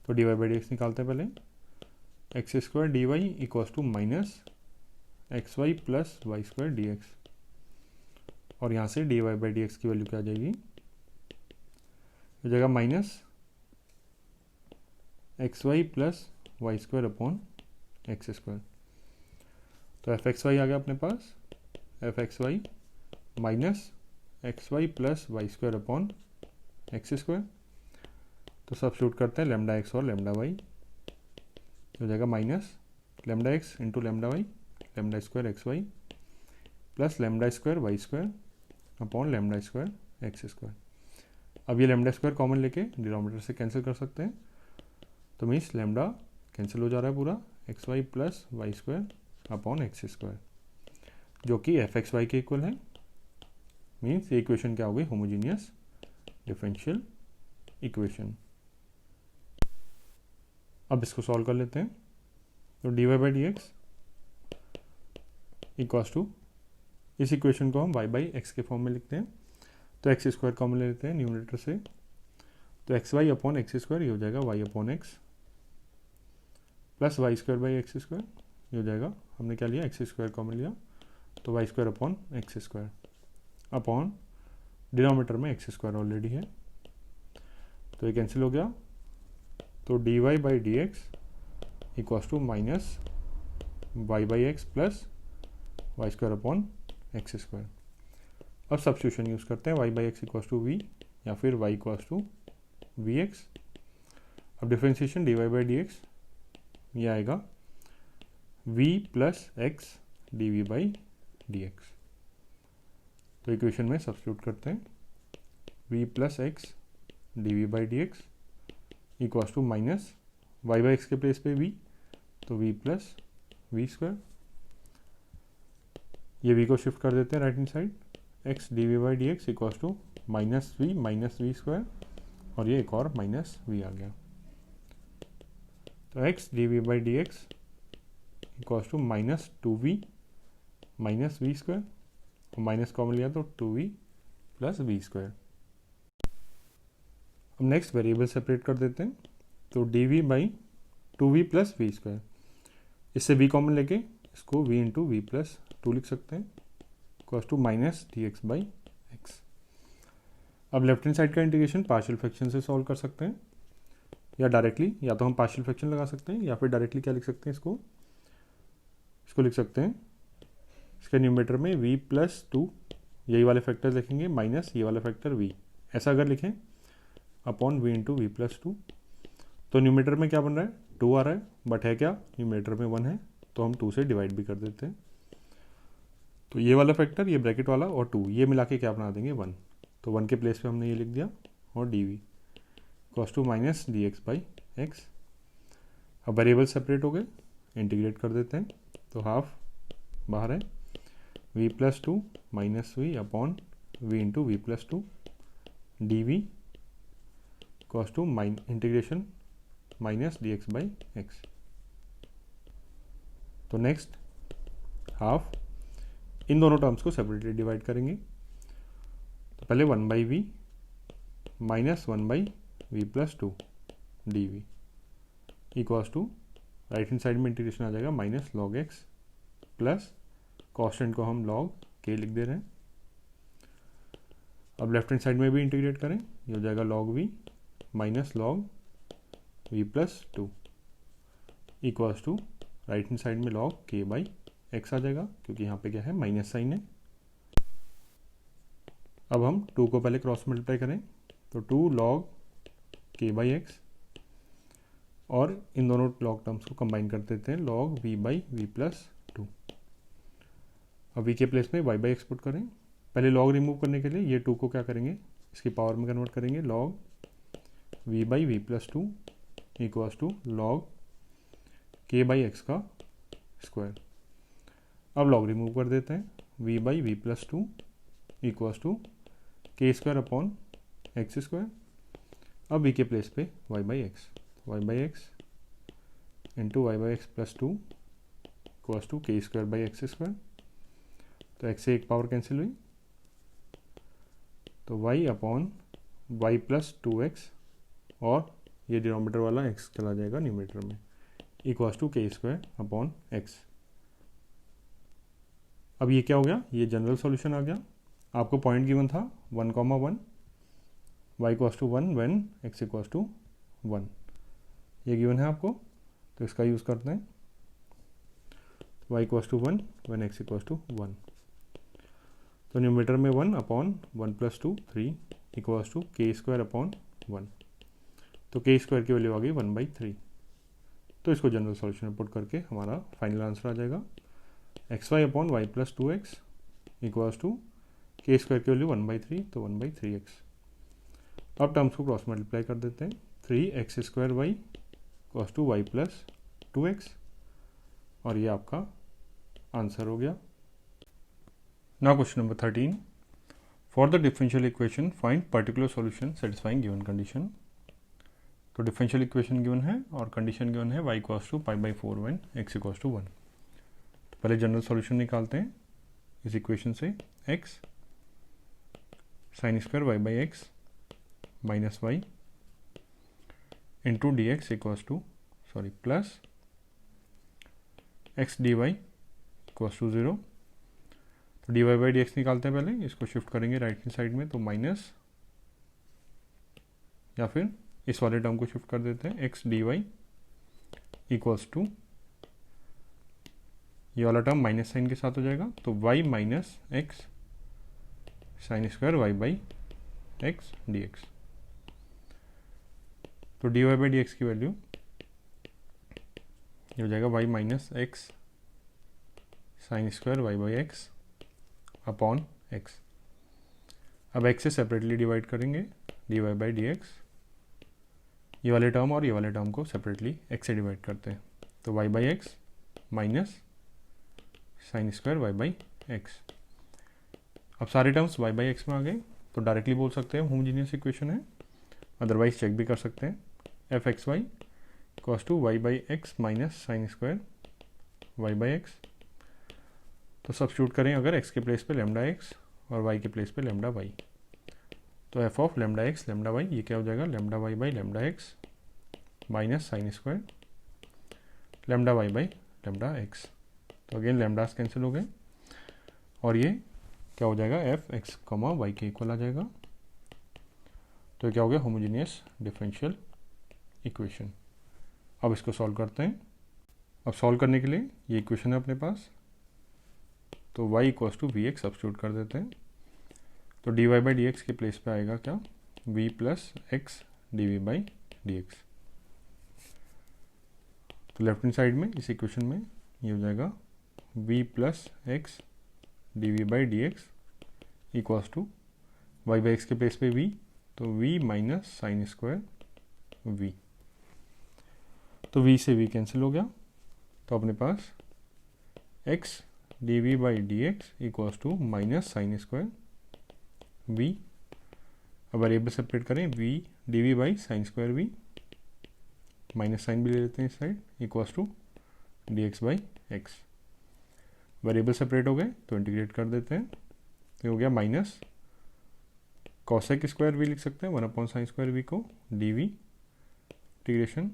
तो D Y by D x निकालते हैं पहले, x square d Y equals to minus x y plus Y square d x, और यहाँ से d Y by D x की value क्या आ जाएगी, हो जाएगा minus x y plus Y square upon x square. तो एफ एक्स वाई आ गया अपने पास, f x y minus x y plus Y square upon x square. तो सब्स्टिट्यूट करते हैं लेमडा एक्स और लेमडा वाई, हो जाएगा minus lambda x into lambda y, lambda square x y plus lambda square Y square upon lambda square x square. अब ये lambda square common लेके denominator से कैंसिल कर सकते हैं, तो मीन्स लेमडा कैंसिल हो जा रहा है पूरा, x y plus Y square upon x square, जो कि एफ एक्स वाई के इक्वल है। मीन्स ये इक्वेशन क्या हो गई, होमोजीनियस डिफरेंशियल इक्वेशन। अब इसको सॉल्व कर लेते हैं, तो D Y by D x equals to, इस इक्वेशन को हम y बाई एक्स के फॉर्म में लिखते हैं, तो एक्स स्क्वायर कॉमन ले लेते हैं न्यूमरेटर से, तो x y upon x square ये हो जाएगा y upon x plus Y square by x square, ये हो जाएगा, हमने क्या लिया एक्स स्क्वायर कॉमन लिया, तो y square upon x square upon denominator में एक्स स्क्वायर ऑलरेडी है, तो ये कैंसिल हो गया। तो D Y by D x equals to minus y by x plus Y square upon x square. अब सब्स्टिट्यूशन यूज़ करते हैं, y by x equals to v या फिर y equals to v x. अब differentiation d Y by D x ये आएगा v plus x D we by D x. तो equation में सब्स्टिट्यूट करते हैं, v plus x D we by D x equals to minus y by x के place पे v, तो v plus v square, ये v को shift कर देते हैं right hand side, x d we by D x equals to minus v square, और ये एक और माइनस वी आ गया। तो x d we by D x equals to minus 2v minus v square, और माइनस कॉमन लिया तो 2v plus v square. अब नेक्स्ट वेरिएबल सेपरेट कर देते हैं, तो d by 2v plus v square, इससे v कॉमन लेके इसको v इंटू वी प्लस 2 लिख सकते हैं, equals to minus d x by x. अब लेफ्ट हैंड साइड का इंटीग्रेशन पार्शियल फ्रैक्शन से सॉल्व कर सकते हैं, या डायरेक्टली, या तो हम पार्शियल फ्रैक्शन लगा सकते हैं या फिर डायरेक्टली क्या लिख सकते हैं, इसको लिख सकते हैं, इसके न्यूमरेटर में v प्लस 2 यही वाले फैक्टर लिखेंगे माइनस ये वाला फैक्टर v, ऐसा अगर लिखें upon v into v plus 2। तो न्यूमरेटर में क्या बन रहा है, 2 आ रहा है, बट है क्या, न्यूमरेटर में 1 है, तो हम 2 से डिवाइड भी कर देते हैं। तो ये वाला फैक्टर, ये ब्रैकेट वाला और 2 ये मिला के क्या बना देंगे 1, तो 1 के प्लेस पे हमने ये लिख दिया, और d v cos to minus d x by x. अब वेरिएबल सेपरेट हो गए, इंटीग्रेट कर देते हैं, तो हाफ बाहर है, v plus two minus v upon v into v plus two d v cos to integration minus d x by x. तो नेक्स्ट हाफ, इन दोनों टर्म्स को सेपरेटली डिवाइड करेंगे। तो पहले 1/v minus 1/v plus two d v equals to right hand side में integration आ जाएगा minus log x plus constant को हम लॉग के लिख दे रहे हैं। अब लेफ्ट हैंड साइड में भी इंटीग्रेट करें, ये हो जाएगा log v minus log v plus two equals to right hand side में लॉग के बाई एक्स आ जाएगा, क्योंकि यहाँ पे क्या है माइनस साइन है। अब हम 2 को पहले क्रॉस मल्टीप्लाई करें, तो 2 लॉग के बाई एक्स और इन दोनों लॉग टर्म्स को कंबाइन कर देते हैं log v by v plus two. अब वी के प्लेस में वाई बाई एक्स पुट करें। पहले लॉग रिमूव करने के लिए ये 2 को क्या करेंगे, इसकी पावर में कन्वर्ट करेंगे, log v by v plus two equals to log k by x का स्क्वायर। अब लॉग रिमूव कर देते हैं, v by v plus two equals to k square upon x square. अब वी के प्लेस पे y by x, y by x into y by x plus two equals to k square by x square. तो x से एक power cancel हुई, तो y upon y plus two x और ये डिनोमिनेटर वाला एक्स चला जाएगा न्यूमरेटर में, equals to k square upon x. अब ये क्या हो गया, ये जनरल सॉल्यूशन आ गया। आपको पॉइंट गिवन था 1,1 y equals to 1 when x equals to 1, ये गिवन है आपको, तो इसका यूज़ करते हैं। y equals to 1 when x equals to 1, तो न्यूमरेटर में 1 upon 1 plus two 3 equals to k square upon 1, तो के स्क्वायर की वैल्यू आ गई 1/3। तो इसको जनरल सॉल्यूशन में पुट करके हमारा फाइनल आंसर आ जाएगा x y upon y plus two x equals to k square की वैल्यू 1/3, तो 1/3x। अब टर्म्स को क्रॉस मल्टीप्लाई कर देते हैं, 3x square y equals to y plus two x, और ये आपका आंसर हो गया। Now question number 13, for the differential equation find particular solution satisfying given condition. तो डिफरेंशियल इक्वेशन गिवन है और कंडीशन गिवन है y equals to π/4 when x equals to 1। तो पहले जनरल सॉल्यूशन निकालते हैं इस इक्वेशन से, x sine square Y by x minus y into D x equals to plus x d Y equals to 0। तो D Y by D x निकालते हैं, पहले इसको शिफ्ट करेंगे राइट हैंड साइड में, तो माइनस, या फिर इस वाले टर्म को शिफ्ट कर देते हैं, x d Y equals to, ये वाला टर्म माइनस साइन के साथ हो जाएगा, तो y minus x sine square Y by x d x. तो D Y by D x की वैल्यू ये हो जाएगा y minus x sine square Y by x upon x. अब x से सेपरेटली डिवाइड करेंगे, d Y by D x, ये वाले टर्म और ये वाले टर्म को सेपरेटली x से डिवाइड करते हैं, तो y by x minus sine square Y by x. अब सारे टर्म्स y बाई एक्स में आ गए, तो डायरेक्टली बोल सकते हैं होमोजीनियस इक्वेशन है, अदरवाइज चेक भी कर सकते हैं, f x y equals to y by x minus sine square Y by x. तो सब्स्टिट्यूट करें अगर x के प्लेस पे लेमडा एक्स और y के प्लेस पे लेमडा वाई, तो f of lambda x lambda y, ये क्या हो जाएगा, lambda y by lambda x minus sine square lambda y by lambda x. तो अगेन लेमडास कैंसिल हो गए और ये क्या हो जाएगा, एफ एक्स कॉमा वाई के इक्वल आ जाएगा। तो ये क्या हो गया, होमोजीनियस डिफरेंशियल इक्वेशन। अब इसको सॉल्व करते हैं। अब सॉल्व करने के लिए ये इक्वेशन है अपने पास, तो y equals to v x substitute कर देते हैं, तो D Y by D x के प्लेस पे आएगा क्या, v plus x D we by D x. तो लेफ्ट हैंड साइड में इस इक्वेशन में ये हो जाएगा v plus x D we by D x equals to y by x के प्लेस पे v, तो v minus sine square v। तो v से v कैंसिल हो गया, तो अपने पास x D we by D x equals to minus sine square v. अब वेरिएबल सेपरेट करें, v d we by sine square v, minus sine भी ले लेते हैं इस side, equals to d x by x. Variable separate हो गए तो इंटीग्रेट कर देते हैं, तो हो गया माइनस कॉसेक स्क्वायर वी लिख सकते हैं 1/sin स्क्वायर वी को d v integration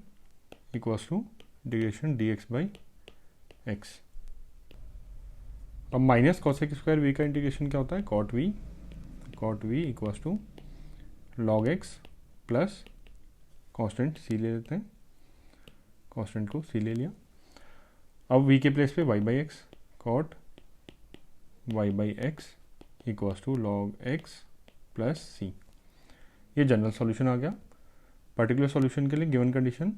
equals to integration d x by x. अब माइनस कॉसेक स्क्वायर वी का इंटीग्रेशन क्या होता है, cot v equals to log x plus constant c ले लेते हैं, कांस्टेंट को सी ले लिया। अब वी के प्लेस पे y by x, cot y by x equals to log x plus c. ये जनरल सॉल्यूशन आ गया। पर्टिकुलर सॉल्यूशन के लिए गिवन कंडीशन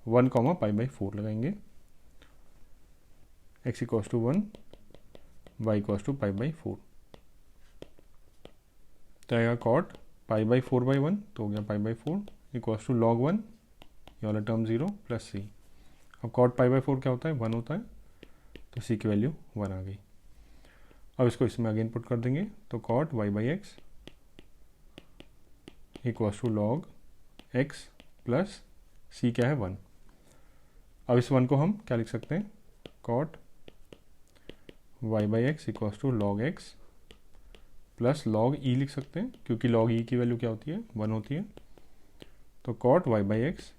1,π/4 लगाएंगे, x equals to 1, y equals to π/4। तो आएगा कॉट π/4/1, तो हो गया π/4 इक्वल्स टू लॉग 1, ये वाला टर्म 0 प्लस सी। अब कॉट π/4 क्या होता है, 1 होता है, तो सी की वैल्यू 1 आ गई। अब इसको इसमें अगेन पुट कर देंगे, तो cot y by x equals to log x plus c क्या है 1। अब इस 1 को हम क्या लिख सकते हैं, cot y by x equals to log x plus log e लिख सकते हैं, क्योंकि लॉग ई की वैल्यू क्या होती है, 1 होती है। तो cot y by x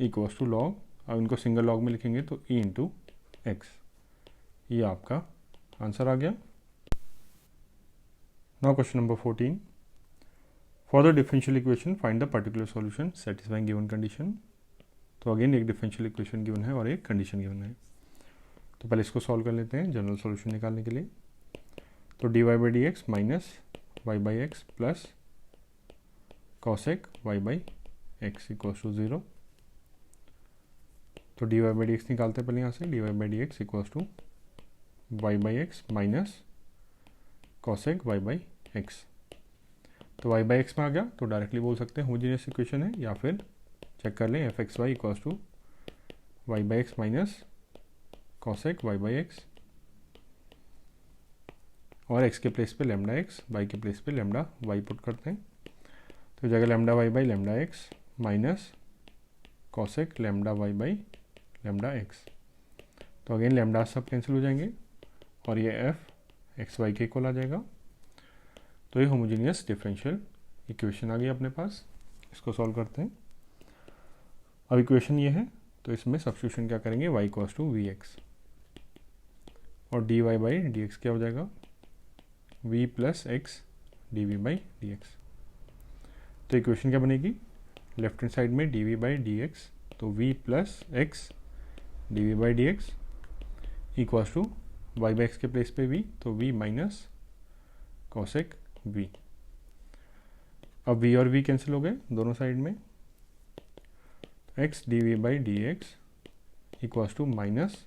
equals to log, अब इनको सिंगल लॉग में लिखेंगे तो ई इंटू एक्स। ये आपका आंसर आ गया। Now question number 14, for the differential equation find the particular solution satisfying given condition. तो अगेन एक डिफरेंशियल इक्वेशन गिवन है और एक कंडीशन गिवन है। तो पहले इसको सॉल्व कर लेते हैं जनरल सॉल्यूशन निकालने के लिए। तो D Y by D x minus y by x plus cosec y by x equals to 0। तो D Y by D x निकालते हैं पहले यहाँ से, d Y by D x equals to y by x minus cosec y by x. तो y by x में आ गया तो डायरेक्टली बोल सकते हैं होमोजेनियस इक्वेशन है, या फिर चेक कर लें f x y equals to y by x minus cosec y by x, और एक्स के प्लेस पे लेमडा एक्स, वाई के प्लेस पे लेमडा वाई पुट करते हैं। तो जगह lambda y by lambda x minus cosec lambda y by lambda x. तो अगेन लेमडा सब कैंसिल हो जाएंगे और ये एफ एक्स वाई के इक्वल आ जाएगा। तो ये होमोजेनियस डिफरेंशियल इक्वेशन आ गई अपने पास। इसको सॉल्व करते हैं। अब इक्वेशन ये है, तो इसमें सब्स्टिट्यूशन क्या करेंगे, y equals to v x और d Y by D x क्या हो जाएगा, v plus x D we by D x. तो इक्वेशन क्या बनेगी, लेफ्ट हैंड साइड में d we by D x, तो v plus x D we by D x equals to y by x के place पे v, तो v minus cosec v। अब v और v कैंसिल हो गए दोनों साइड में, x D we by D x equals to minus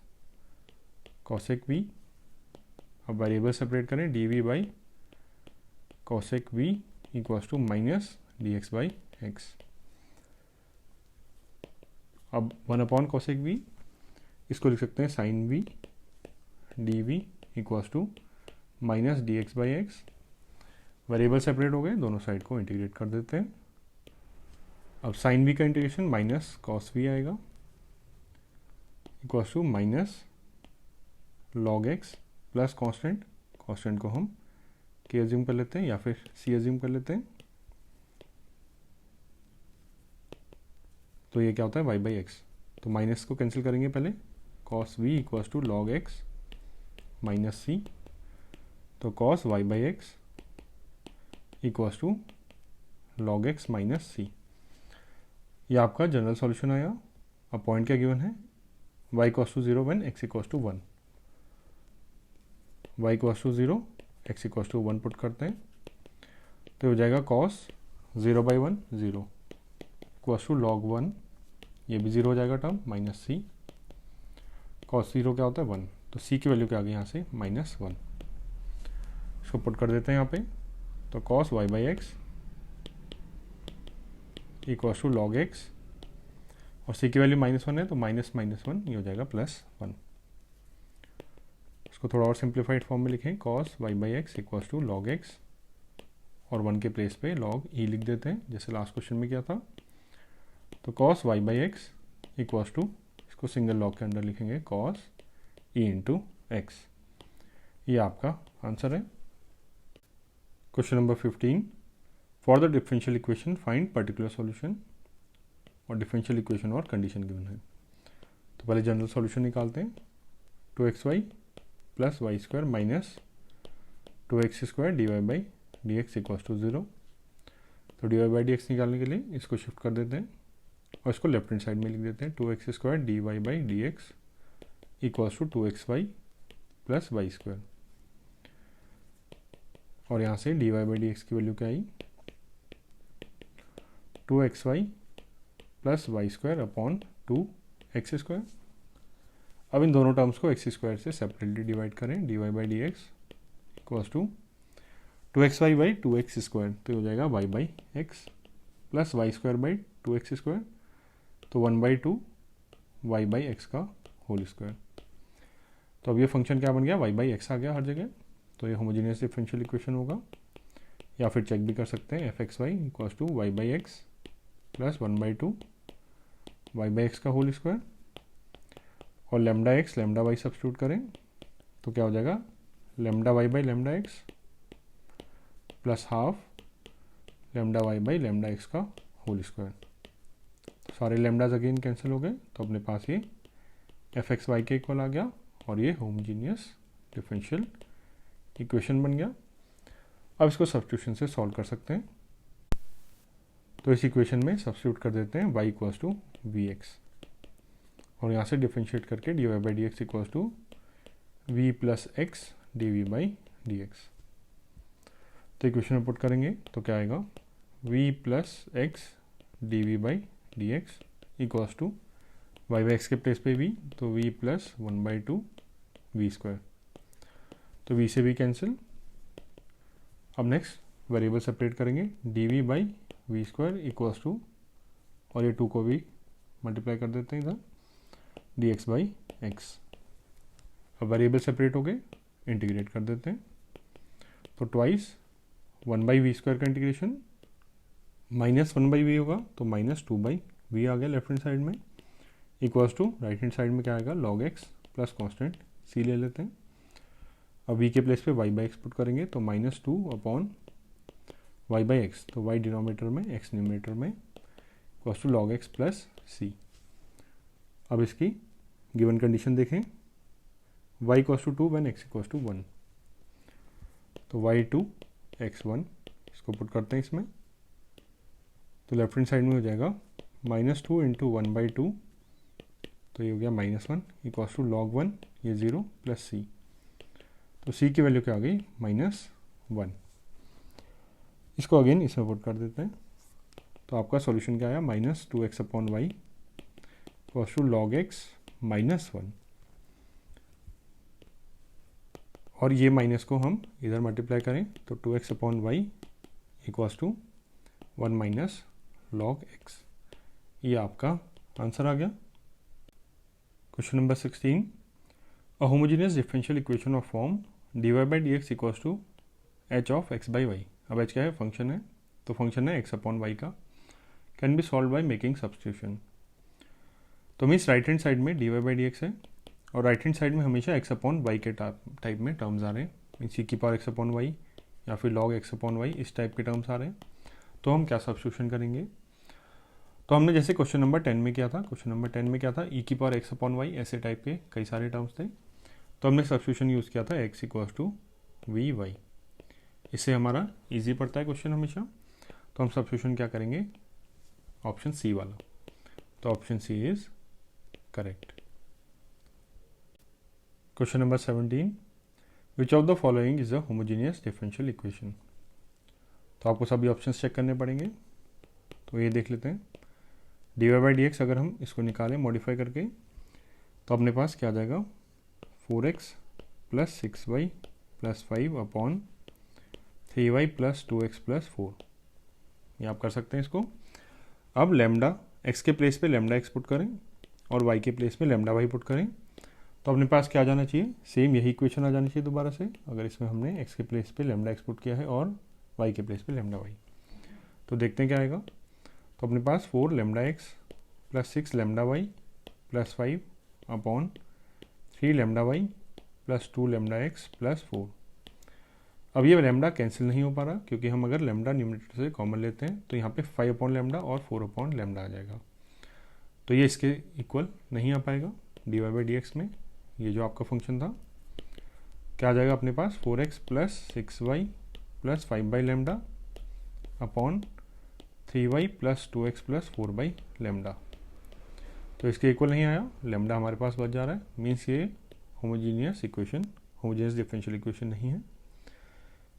cosec v। अब वेरिएबल सेपरेट करें, d we by cosec v equals to minus d x by x. अब 1 cosec v, इसको लिख सकते हैं sine v d v equals to minus d x by x. Variable separate हो गए, दोनों साइड को इंटीग्रेट कर देते हैं। अब साइन v का इंटीग्रेशन माइनस कॉस v आएगा equals to minus log x plus constant, constant को हम के अज्यूम कर लेते हैं या फिर सी अज्यूम कर लेते हैं। तो ये क्या होता है, वाई बाई एक्स। तो माइनस को कैंसिल करेंगे पहले, cos v equals to log x minus सी। तो cos y by x equals to log x minus c. ये आपका जनरल सॉल्यूशन आया। अब पॉइंट क्या गिवन है, y equals to 0 when x equals to 1, y equals to 0 x equals to 1 put करते हैं। तो हो जाएगा cos 0/1 0 इक्वल्स टू लॉग 1, ये भी 0 हो जाएगा टर्म, माइनस सी। cos 0 क्या होता है 1, तो c की वैल्यू क्या आ गई यहाँ से -1। इसको पुट कर देते हैं यहाँ पे, तो cos y by x equals to log x, और c की वैल्यू -1 है तो माइनस -1 ये हो जाएगा +1। इसको थोड़ा और सिंप्लीफाइड फॉर्म में लिखें, cos y by x equals to log x, और 1 के प्लेस पे लॉग ई लिख देते हैं जैसे लास्ट क्वेश्चन में किया था। तो cos y by x equals to, इसको सिंगल लॉग के अंदर लिखेंगे, कॉस ई इंटू एक्स। ये आपका आंसर है। Question number 15, for the differential equation find particular solution, और डिफरेंशियल इक्वेशन और कंडीशन गिवन है। तो पहले जनरल सॉल्यूशन निकालते हैं, 2xy plus Y square minus 2x square d Y by D x equals to 0। तो D Y by D x निकालने के लिए इसको शिफ्ट कर देते हैं और इसको लेफ्ट हैंड साइड में लिख देते हैं, 2x square d Y by D x equals to 2xy plus Y square, और यहाँ से d Y by D x की वैल्यू क्या आई, 2xy plus Y square upon 2x square. अब इन दोनों टर्म्स को एक्स स्क्वायर से सेपरेटली डिवाइड करें, D Y by D x equals to 2xy by 2x square, तो हो जाएगा y by x plus Y square by 2x square, तो 1/2 y बाई एक्स का होल स्क्वायर। तो अब ये फंक्शन क्या बन गया, y बाई एक्स आ गया हर जगह। तो ये होमोजेनियस डिफरेंशियल इक्वेशन होगा, या फिर चेक भी कर सकते हैं, fxy equals to y by x plus 1/2 y by x का होल स्क्वायर, और lambda x lambda y substitute करें तो क्या हो जाएगा, lambda y by lambda x plus half lambda y by lambda x का होल स्क्वायर। तो सारे लेमडाज अगेन कैंसिल हो गए, तो अपने पास ये fxy के इक्वल आ गया, और ये होमोजीनियस डिफरेंशियल इक्वेशन बन गया। अब इसको सब्स्टिट्यूशन से सॉल्व कर सकते हैं। तो इस इक्वेशन में सब्स्टिट्यूट कर देते हैं y equals to v x, और यहाँ से डिफरेंशिएट करके d Y by D x equals to v plus x D we by D x. तो इक्वेशन में पुट करेंगे तो क्या आएगा, v plus x D we by D x equals to y by x के place पे v, तो v plus 1/2 v square, तो v से v कैंसिल। अब नेक्स्ट वेरिएबल सेपरेट करेंगे, D we by v square equals to, और ये 2 को भी मल्टीप्लाई कर देते हैं इधर, डी एक्स बाई एक्स। अब वेरिएबल सेपरेट हो गए, इंटीग्रेट कर देते हैं, तो ट्वाइस 1/v स्क्वायर का इंटीग्रेशन माइनस 1/v होगा, तो माइनस 2/v आ गया लेफ्ट हैंड साइड में, equals to right hand side में क्या आएगा, log x plus constant c ले लेते हैं। अब v के प्लेस पे y बाई एक्स पुट करेंगे तो -2 अपॉन y बाई एक्स, तो y डिनोमिनेटर में x न्यूमिनेटर में equals to log x plus c। अब इसकी गिवन कंडीशन देखें, y equals to 2 when x equals to 1, तो y2 x1 इसको पुट करते हैं इसमें, तो लेफ्ट हैंड साइड में हो जाएगा -2 इंटू 1/2, तो ये हो गया -1 इक्वल्स टू log 1, ये 0 प्लस c, तो c की वैल्यू क्या आ गई, -1। इसको अगेन इसमें पुट कर देते हैं, तो आपका सॉल्यूशन क्या आया, -2x upon y equals to log x -1, और ये माइनस को हम इधर मल्टीप्लाई करें तो 2x upon y equals to 1 minus log x। ये आपका आंसर आ गया। Question number 16, a homogeneous differential equation of form d Y by D x equals to h of x by y. अब एच क्या है, function है, तो function है एक्स अपॉन वाई का, can be solve by making substitution. तो means right hand side में d Y by D x है, और राइट हैंड साइड में हमेशा एक्स अपॉन वाई के टाइप में टर्म्स आ रहे हैं, मीन्स सी की पावर एक्स अपॉन वाई या फिर लॉग एक्स अपॉन वाई, इस टाइप के टर्म्स आ रहे हैं। तो हम क्या सब्स्टिट्यूशन करेंगे, तो हमने जैसे क्वेश्चन नंबर 10 में क्या था, क्वेश्चन नंबर 10 में क्या था, ई की पावर एक्स अपॉन वाई, ऐसे टाइप के कई सारे टर्म्स थे, तो हमने सब्स्टिट्यूशन यूज़ किया था x equals to v y. इससे हमारा ईजी पड़ता है क्वेश्चन हमेशा, तो हम सब्स्टिट्यूशन क्या करेंगे, ऑप्शन सी वाला, तो option C is correct. Question number 17, which of the following is a homogeneous differential equation. तो आपको सभी ऑप्शंस चेक करने पड़ेंगे, तो ये देख लेते हैं। D Y by D x अगर हम इसको निकालें मॉडिफाई करके, तो अपने पास क्या आ जाएगा, 4x plus 6y plus 5 upon 3y plus 2x plus 4, ये आप कर सकते हैं इसको। अब लेमडा x के प्लेस पे लेमडा x पुट करें और y के प्लेस पे लेमडा y पुट करें, तो अपने पास क्या आ जाना चाहिए, सेम यही इक्वेशन आ जानी चाहिए दोबारा से, अगर इसमें हमने एक्स के प्लेस पे लैम्डा एक्स पुट किया है और वाई के प्लेस पे लैम्डा वाई। तो देखते हैं क्या आएगा। तो अपने पास 4 lambda x plus 6 lambda y plus 5 upon 3 lambda y plus 2 lambda x plus 4। अब ये लैम्डा कैंसिल नहीं हो पा रहा, क्योंकि हम अगर लैम्डा न्यूमरेटर से कॉमन लेते हैं तो यहाँ पे 5 अपॉन लैम्डा और 4 अपॉन लैम्डा आ जाएगा। तो ये इसके इक्वल नहीं आ पाएगा d Y by D x में। ये जो आपका फंक्शन था क्या आ जाएगा अपने पास, 4x plus 6y plus 5 by lambda upon 3y plus 2x plus 4 by lambda. तो इसके इक्वल नहीं आया, लैम्डा हमारे पास बच जा रहा है, मीन्स ये homogeneous equation, homogeneous differential equation नहीं है।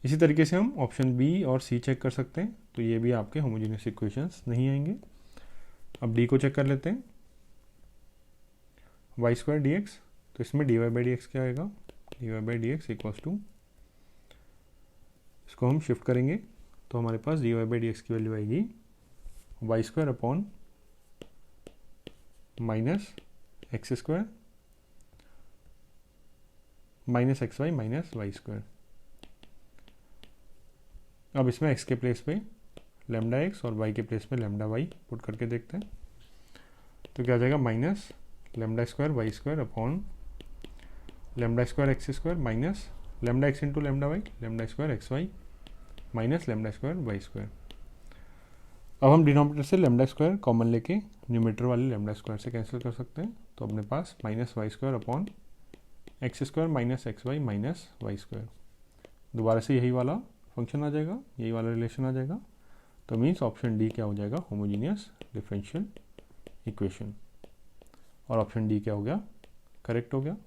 इसी तरीके से हम ऑप्शन बी और सी चेक कर सकते हैं, तो ये भी आपके होमोजीनियस इक्वेशंस नहीं आएंगे। अब डी को चेक कर लेते हैं, वाई स्क्वायर डी एक्स, तो इसमें d Y by D x क्या आएगा, d Y by D x equals to, इसको हम शिफ्ट करेंगे तो हमारे पास d Y by D x की वैल्यू आएगी y square upon minus x square minus x y minus y square. अब इसमें एक्स के प्लेस पे लैम्डा एक्स और वाई के प्लेस पे लैम्डा वाई पुट करके देखते हैं, तो क्या आ जाएगा, minus lambda square Y square upon lambda square x square minus lambda x into lambda y, lambda square x y minus lambda square Y square. अब हम डिनोमिनेटर से लैम्डा स्क्वायर कॉमन लेके न्यूमरेटर वाले लैम्डा स्क्वायर से cancel कर सकते हैं, तो अपने पास minus y square upon x square minus x y minus y square. दोबारा से यही वाला फंक्शन आ जाएगा, यही वाला रिलेशन आ जाएगा। तो मीन्स ऑप्शन डी क्या हो जाएगा, होमोजीनियस डिफरेंशियल इक्वेशन, और ऑप्शन डी क्या हो गया, करेक्ट हो गया।